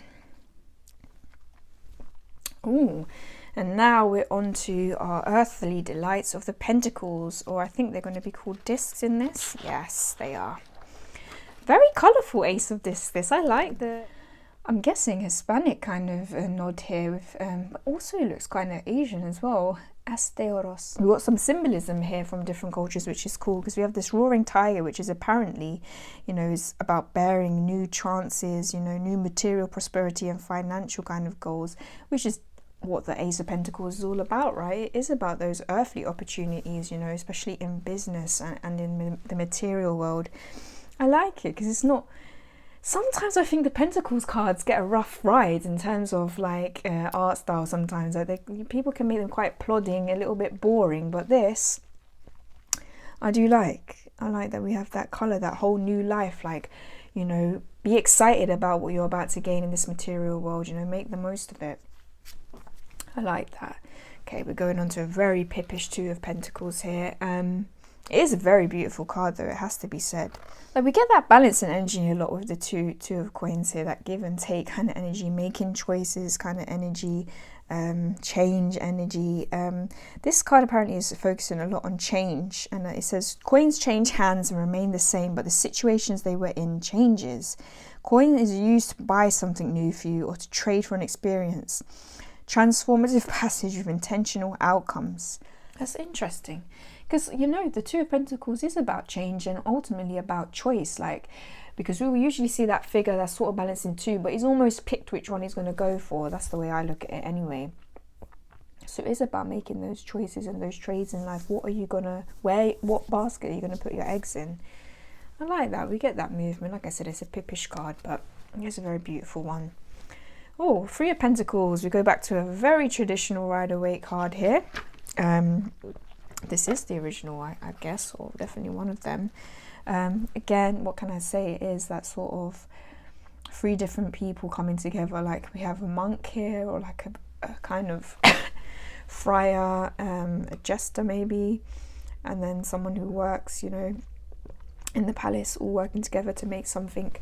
Ooh. And now we're on to our earthly delights of the pentacles, or I think they're going to be called discs in this. Yes, they are. Very colourful ace of discs. I like the, I'm guessing Hispanic kind of nod here, with, but also it looks kind of Asian as well. As de oros. We've got some symbolism here from different cultures, which is cool, because we have this roaring tiger, which is apparently, you know, is about bearing new chances, you know, new material prosperity and financial kind of goals, which is what the Ace of Pentacles is all about, right? It is about those earthly opportunities, you know, especially in business and in the material world. I like it because it's not, sometimes I think the Pentacles cards get a rough ride in terms of like art style sometimes. Like people can make them quite plodding, a little bit boring, but this I do like. I like that we have that colour, that whole new life, like, you know, be excited about what you're about to gain in this material world, you know, make the most of it. I like that. Okay, we're going on to a very pippish Two of Pentacles here. It is a very beautiful card though, it has to be said. Like we get that balance and energy a lot with the two of coins here, that give and take kind of energy, making choices kind of energy, change energy. This card apparently is focusing a lot on change, and it says coins change hands and remain the same, but the situations they were in changes. Coin is used to buy something new for you or to trade for an experience. Transformative passage with intentional outcomes. That's interesting, because, you know, the Two of Pentacles is about change and ultimately about choice, like, because we will usually see that figure that's sort of balancing two, but he's almost picked which one he's going to go for. That's the way I look at it anyway. So it is about making those choices and those trades in life. What are you gonna wear? What basket are you gonna put your eggs in? I like that. We get that movement. Like I said, it's a pippish card, but it's a very beautiful one. Oh, Three of Pentacles. We go back to a very traditional Rider-Waite card here. This is the original, I guess, or definitely one of them. Again, what can I say, is that sort of three different people coming together. Like we have a monk here, or like a kind of friar, a jester maybe, and then someone who works, you know, in the palace, all working together to make something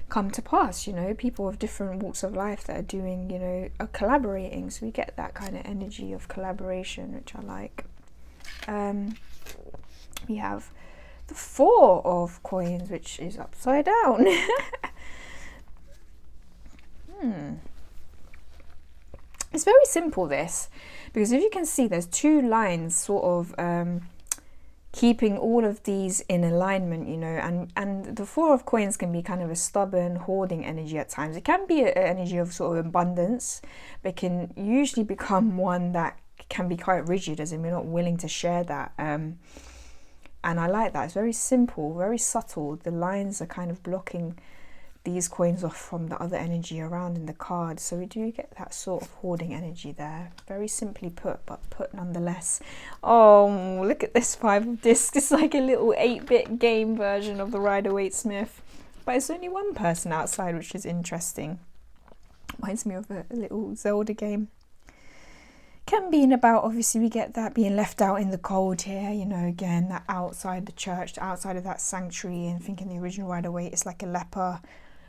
come to pass, you know, people of different walks of life that are doing, you know, are collaborating. So we get that kind of energy of collaboration, which I like. We have the Four of Coins, which is upside down. It's very simple, this, because if you can see, there's two lines sort of keeping all of these in alignment, you know, and the Four of Coins can be kind of a stubborn, hoarding energy at times. It can be an energy of sort of abundance, but can usually become one that can be quite rigid, as in we're not willing to share that. And I like that. It's very simple, very subtle. The lines are kind of blocking these coins off from the other energy around in the card. So we do get that sort of hoarding energy there. Very simply put, but put nonetheless. Oh, look at this Five of Discs. It's like a little 8-bit game version of the Rider-Waite Smith. But it's only one person outside, which is interesting. Reminds me of a little Zelda game. Can be about, obviously we get that being left out in the cold here, you know, again, that outside the church, outside of that sanctuary, and thinking the original Rider-Waite is like a leper.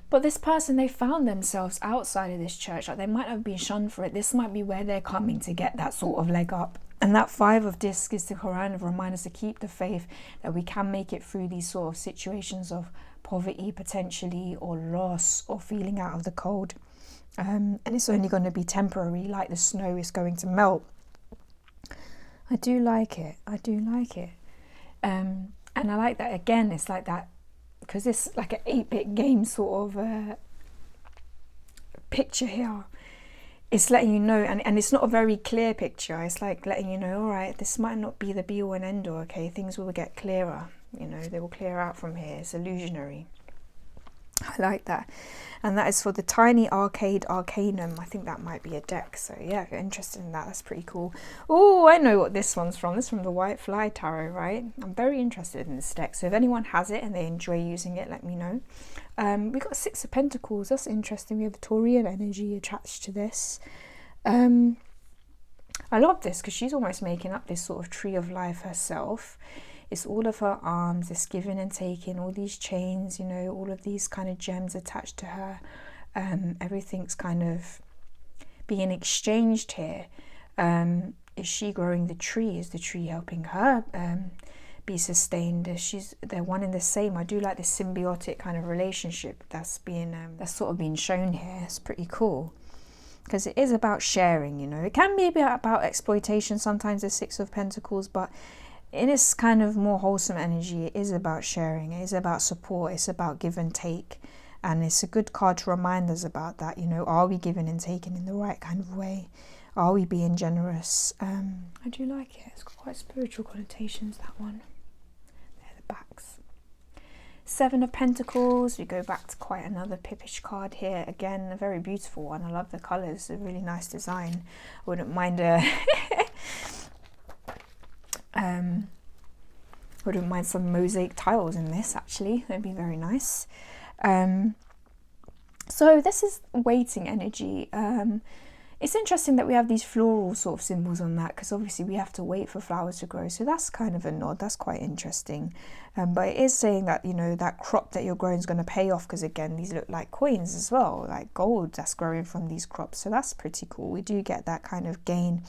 But this person, they found themselves outside of this church, like they might have been shunned for it. This might be where they're coming to get that sort of leg up. And that Five of Discs is the Quran of remind us to keep the faith, that we can make it through these sort of situations of poverty potentially, or loss, or feeling out of the cold. And it's only going to be temporary, like the snow is going to melt. I do like it. I do like it. And I like that, again, it's like that, because it's like an 8-bit game sort of picture here, it's letting you know, and it's not a very clear picture. It's like letting you know, all right, this might not be the be all and end all, okay? Things will get clearer, you know, they will clear out from here. It's illusionary. I like that. And that is for the Tiny Arcade Arcanum. I think that might be a deck. So yeah, if you're interested in that, that's pretty cool. Oh, I know what this one's from. This is from the White Fly Tarot, right? I'm very interested in this deck. So if anyone has it and they enjoy using it, let me know. We got 6 of Pentacles. That's interesting. We have Taurian energy attached to this. I love this because she's almost making up this sort of tree of life herself. It's all of her arms, this giving and taking, all these chains, you know, all of these kind of gems attached to her. Everything's kind of being exchanged here. Is she growing the tree? Is the tree helping her be sustained? They're one and the same. I do like this symbiotic kind of relationship that's sort of being shown here. It's pretty cool. Because it is about sharing, you know. It can be a bit about exploitation sometimes, the 6 of Pentacles, but in its kind of more wholesome energy, it is about sharing, it is about support, it's about give and take. And it's a good card to remind us about that, you know. Are we giving and taking in the right kind of way? Are we being generous? I do like it. It's got quite spiritual connotations, that one. They're the backs. 7 of Pentacles. We go back to quite another pippish card here. Again, a very beautiful one. I love the colours. A really nice design. I wouldn't mind wouldn't mind some mosaic tiles in this, actually. That'd be very nice. So this is waiting energy. It's interesting that we have these floral sort of symbols on that, because obviously we have to wait for flowers to grow. So that's kind of a nod. That's quite interesting. But it is saying that, you know, that crop that you're growing is going to pay off, because again, these look like coins as well, like gold that's growing from these crops. So that's pretty cool. We do get that kind of gain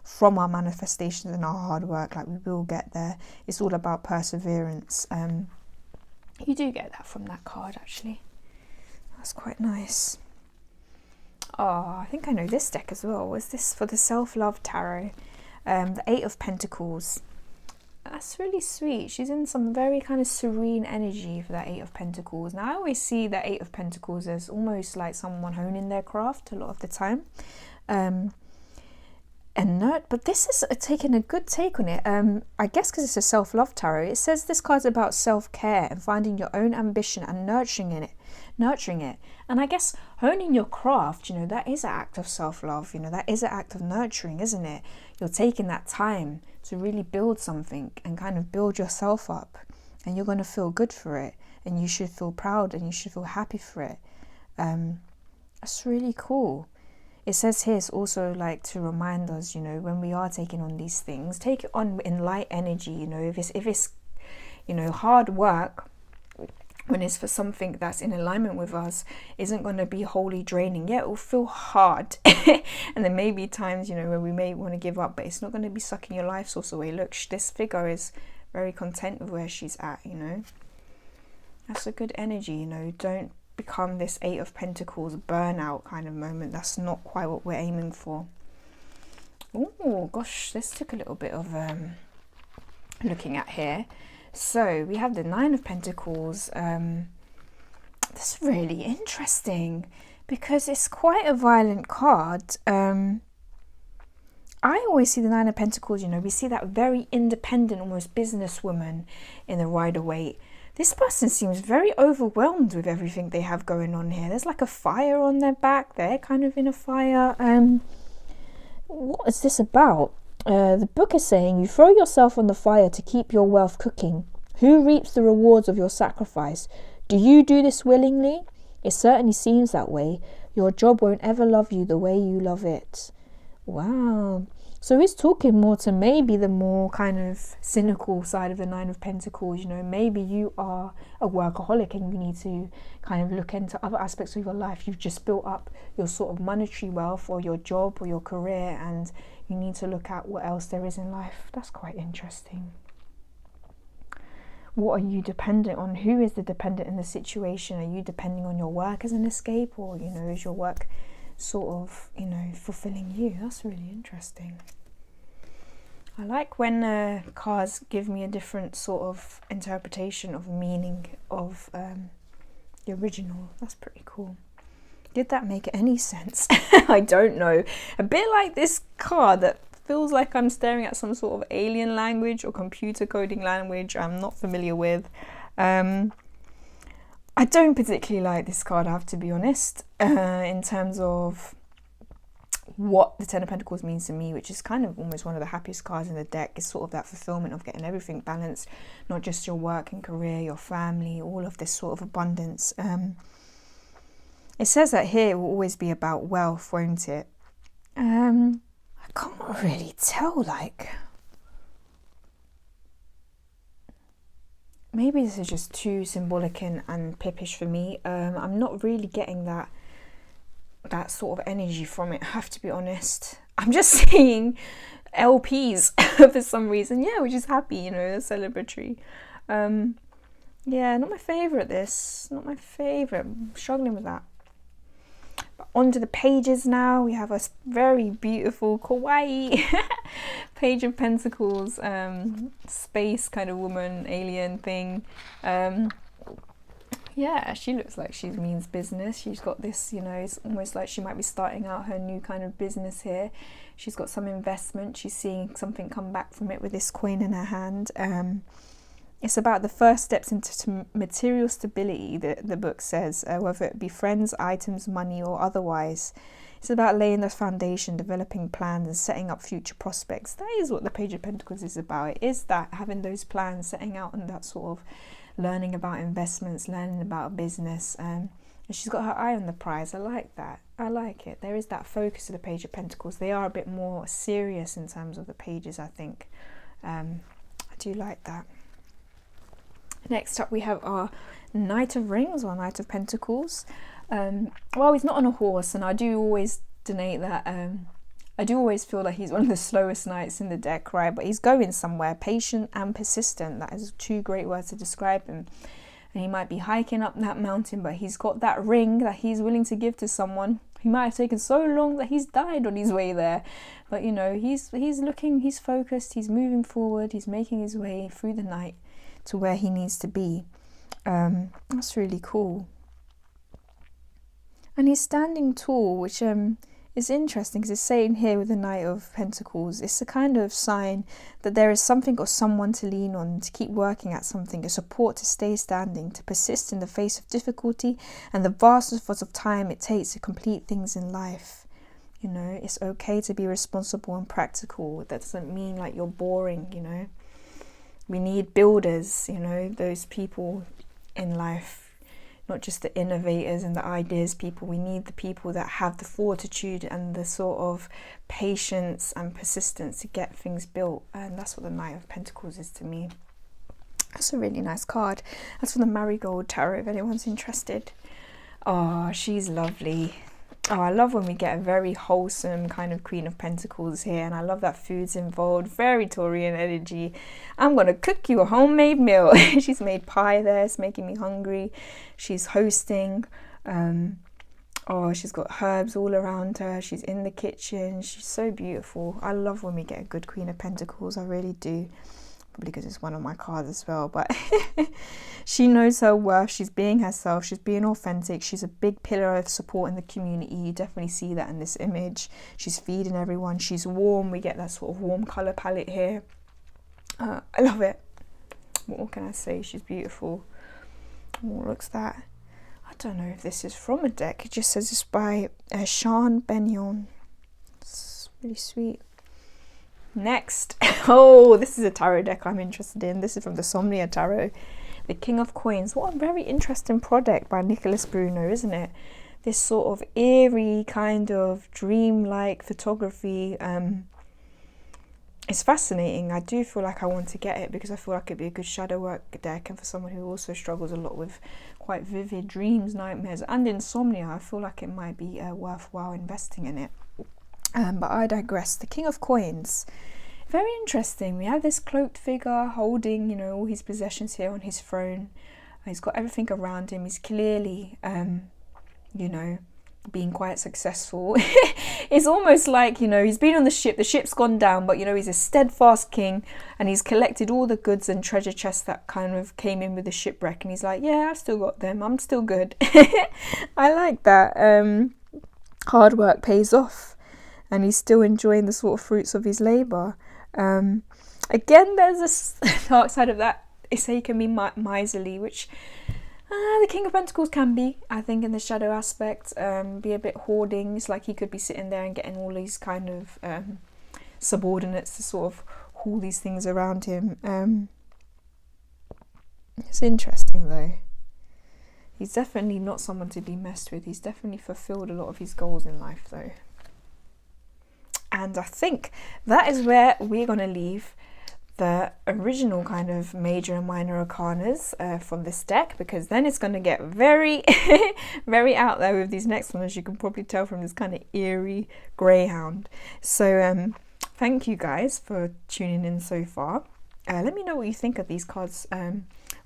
from our manifestations and our hard work. Like, we will get there. It's all about perseverance. You do get that from that card, actually. That's quite nice. Oh, I think I know this deck as well. Was this for the Self-Love Tarot? The 8 of Pentacles. That's really sweet. She's in some very kind of serene energy for that 8 of Pentacles. Now, I always see that 8 of Pentacles as almost like someone honing their craft a lot of the time. But this is taking a good take on it. I guess because it's a self-love tarot, it says this card's about self-care and finding your own ambition and nurturing it. And I guess honing your craft, you know, that is an act of self-love. You know, that is an act of nurturing, isn't it? You're taking that time to really build something and kind of build yourself up, and you're going to feel good for it, and you should feel proud and you should feel happy for it. That's really cool. It says here, it's also like to remind us, you know, when we are taking on these things, take it on in light energy. You know, if it's you know, hard work, when it's for something that's in alignment with us, isn't going to be wholly draining. Yeah, it will feel hard. And there may be times, you know, where we may want to give up, but it's not going to be sucking your life source away. Look, this figure is very content with where she's at, you know. That's a good energy, you know. Don't become this 8 of Pentacles burnout kind of moment. That's not quite what we're aiming for. Oh gosh, this took a little bit of looking at here. So we have the 9 of Pentacles. That's really interesting because it's quite a violent card. I always see the 9 of Pentacles, you know, we see that very independent, almost businesswoman in the Rider-Waite. This person seems very overwhelmed with everything they have going on here. There's like a fire on their back. They're kind of in a fire. What is this about? The book is saying you throw yourself on the fire to keep your wealth cooking. Who reaps the rewards of your sacrifice? Do you do this willingly? It certainly seems that way. Your job won't ever love you the way you love it. Wow. So he's talking more to maybe the more kind of cynical side of the 9 of Pentacles. You know, maybe you are a workaholic and you need to kind of look into other aspects of your life. You've just built up your sort of monetary wealth or your job or your career, and you need to look at what else there is in life. That's quite interesting. What are you dependent on? Who is the dependent in the situation? Are you depending on your work as an escape, or, you know, is your work sort of, you know, fulfilling you? That's really interesting. I like when cards give me a different sort of interpretation of meaning of the original. That's pretty cool. Did that make any sense? I don't know. A bit like this card that feels like I'm staring at some sort of alien language or computer coding language I'm not familiar with. I don't particularly like this card, I have to be honest, in terms of what the Ten of Pentacles means to me, which is kind of almost one of the happiest cards in the deck. Is sort of that fulfillment of getting everything balanced, not just your work and career, your family, all of this sort of abundance. It says that here it will always be about wealth, won't it? I can't really tell, like, maybe this is just too symbolic and pippish for me. I'm not really getting that sort of energy from it, I have to be honest. I'm just seeing LPs for some reason, yeah, which is happy, you know, celebratory. Yeah, not my favourite, this, not my favourite. I'm struggling with that. But onto the pages now. We have a very beautiful kawaii Page of Pentacles, space kind of woman, alien thing. Yeah, she looks like she means business. She's got this, you know, it's almost like she might be starting out her new kind of business here. She's got some investment. She's seeing something come back from it with this coin in her hand. It's about the first steps into material stability, the book says, whether it be friends, items, money, or otherwise. It's about laying the foundation, developing plans, and setting up future prospects. That is what the Page of Pentacles is about. It is that, having those plans, setting out on that sort of learning about investments, learning about business. And she's got her eye on the prize. I like that. I like it. There is that focus to the Page of Pentacles. They are a bit more serious in terms of the pages, I think. I do like that. Next up we have our Knight of Rings, or Knight of Pentacles. Well, he's not on a horse, and I do always denote that. I do always feel like he's one of the slowest knights in the deck, right? But he's going somewhere. Patient and persistent. That is two great words to describe him. And he might be hiking up that mountain, but he's got that ring that he's willing to give to someone. He might have taken so long that he's died on his way there. But, you know, he's looking, he's focused, he's moving forward, he's making his way through the night to where he needs to be. That's really cool. And he's standing tall, which is interesting, because it's saying here with the Knight of Pentacles, it's a kind of sign that there is something or someone to lean on, to keep working at something, a support to stay standing, to persist in the face of difficulty and the vastness of time it takes to complete things in life. You know, it's okay to be responsible and practical. That doesn't mean like you're boring, you know. We need builders, you know, those people in life, not just the innovators and the ideas people. We need the people that have the fortitude and the sort of patience and persistence to get things built. And that's what the Knight of Pentacles is to me. That's a really nice card. That's from the Marigold Tarot, if anyone's interested. Oh, she's lovely. Oh, I love when we get a very wholesome kind of Queen of Pentacles here, and I love that food's involved, very Taurian energy. I'm going to cook you a homemade meal. She's made pie there, it's making me hungry. She's hosting. Oh, she's got herbs all around her. She's in the kitchen. She's so beautiful. I love when we get a good Queen of Pentacles, I really do. Probably because it's one of my cards as well, but she knows her worth. She's being herself, she's being authentic, she's a big pillar of support in the community. You definitely see that in this image. She's feeding everyone, she's warm. We get that sort of warm color palette here. I love it. What can I say? She's beautiful. What looks that? I don't know if this is from a deck. It just says it's by Sean Benyon. It's really sweet. Next, oh, this is a tarot deck I'm interested in. This is from the Somnia Tarot, the King of Coins. What a very interesting product by Nicholas Bruno, isn't it? This sort of eerie kind of dream-like photography. It's fascinating. I do feel like I want to get it because I feel like it'd be a good shadow work deck, and for someone who also struggles a lot with quite vivid dreams, nightmares, and insomnia, I feel like it might be worthwhile investing in it. But I digress. The King of Coins, very interesting. We have this cloaked figure holding, you know, all his possessions here on his throne. He's got everything around him. He's clearly, you know, being quite successful. It's almost like, you know, he's been on the ship's gone down, but you know, he's a steadfast king, and he's collected all the goods and treasure chests that kind of came in with the shipwreck, and he's like, yeah, I've still got them, I'm still good. I like that. Hard work pays off, and he's still enjoying the sort of fruits of his labour. Again, there's a dark side of that. It's he can be miserly, which the King of Pentacles can be, I think, in the shadow aspect. Be a bit hoarding. It's like he could be sitting there and getting all these kind of subordinates to sort of haul these things around him. It's interesting though. He's definitely not someone to be messed with. He's definitely fulfilled a lot of his goals in life though. And I think that is where we're going to leave the original kind of major and minor arcanas from this deck, because then it's going to get very very out there with these next ones, as you can probably tell from this kind of eerie greyhound. So thank you guys for tuning in so far. Let me know what you think of these cards,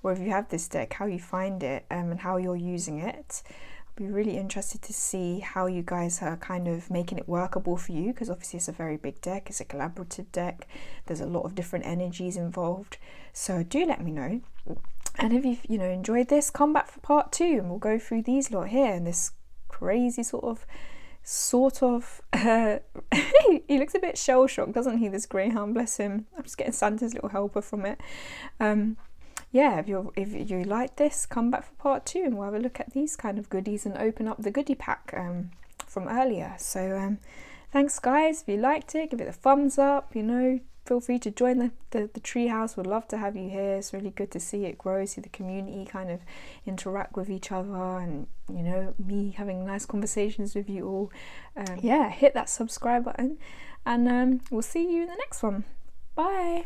or if you have this deck, how you find it, and how you're using it. I'll be really interested to see how you guys are kind of making it workable for you, because obviously it's a very big deck, it's a collaborative deck, there's a lot of different energies involved. So do let me know, and if you've enjoyed this, come back for part 2 and we'll go through these lot here and this crazy sort of he looks a bit shell-shocked, doesn't he, this greyhound, bless him. I'm just getting Santa's little helper from it. Yeah, if you like this, come back for part 2 and we'll have a look at these kind of goodies and open up the goodie pack from earlier. So thanks guys. If you liked it, give it a thumbs up. Feel free to join the Treehouse. We'd love to have you here. It's really good to see it grow, see the community kind of interact with each other, and me having nice conversations with you all. Yeah, hit that subscribe button, and we'll see you in the next one. Bye.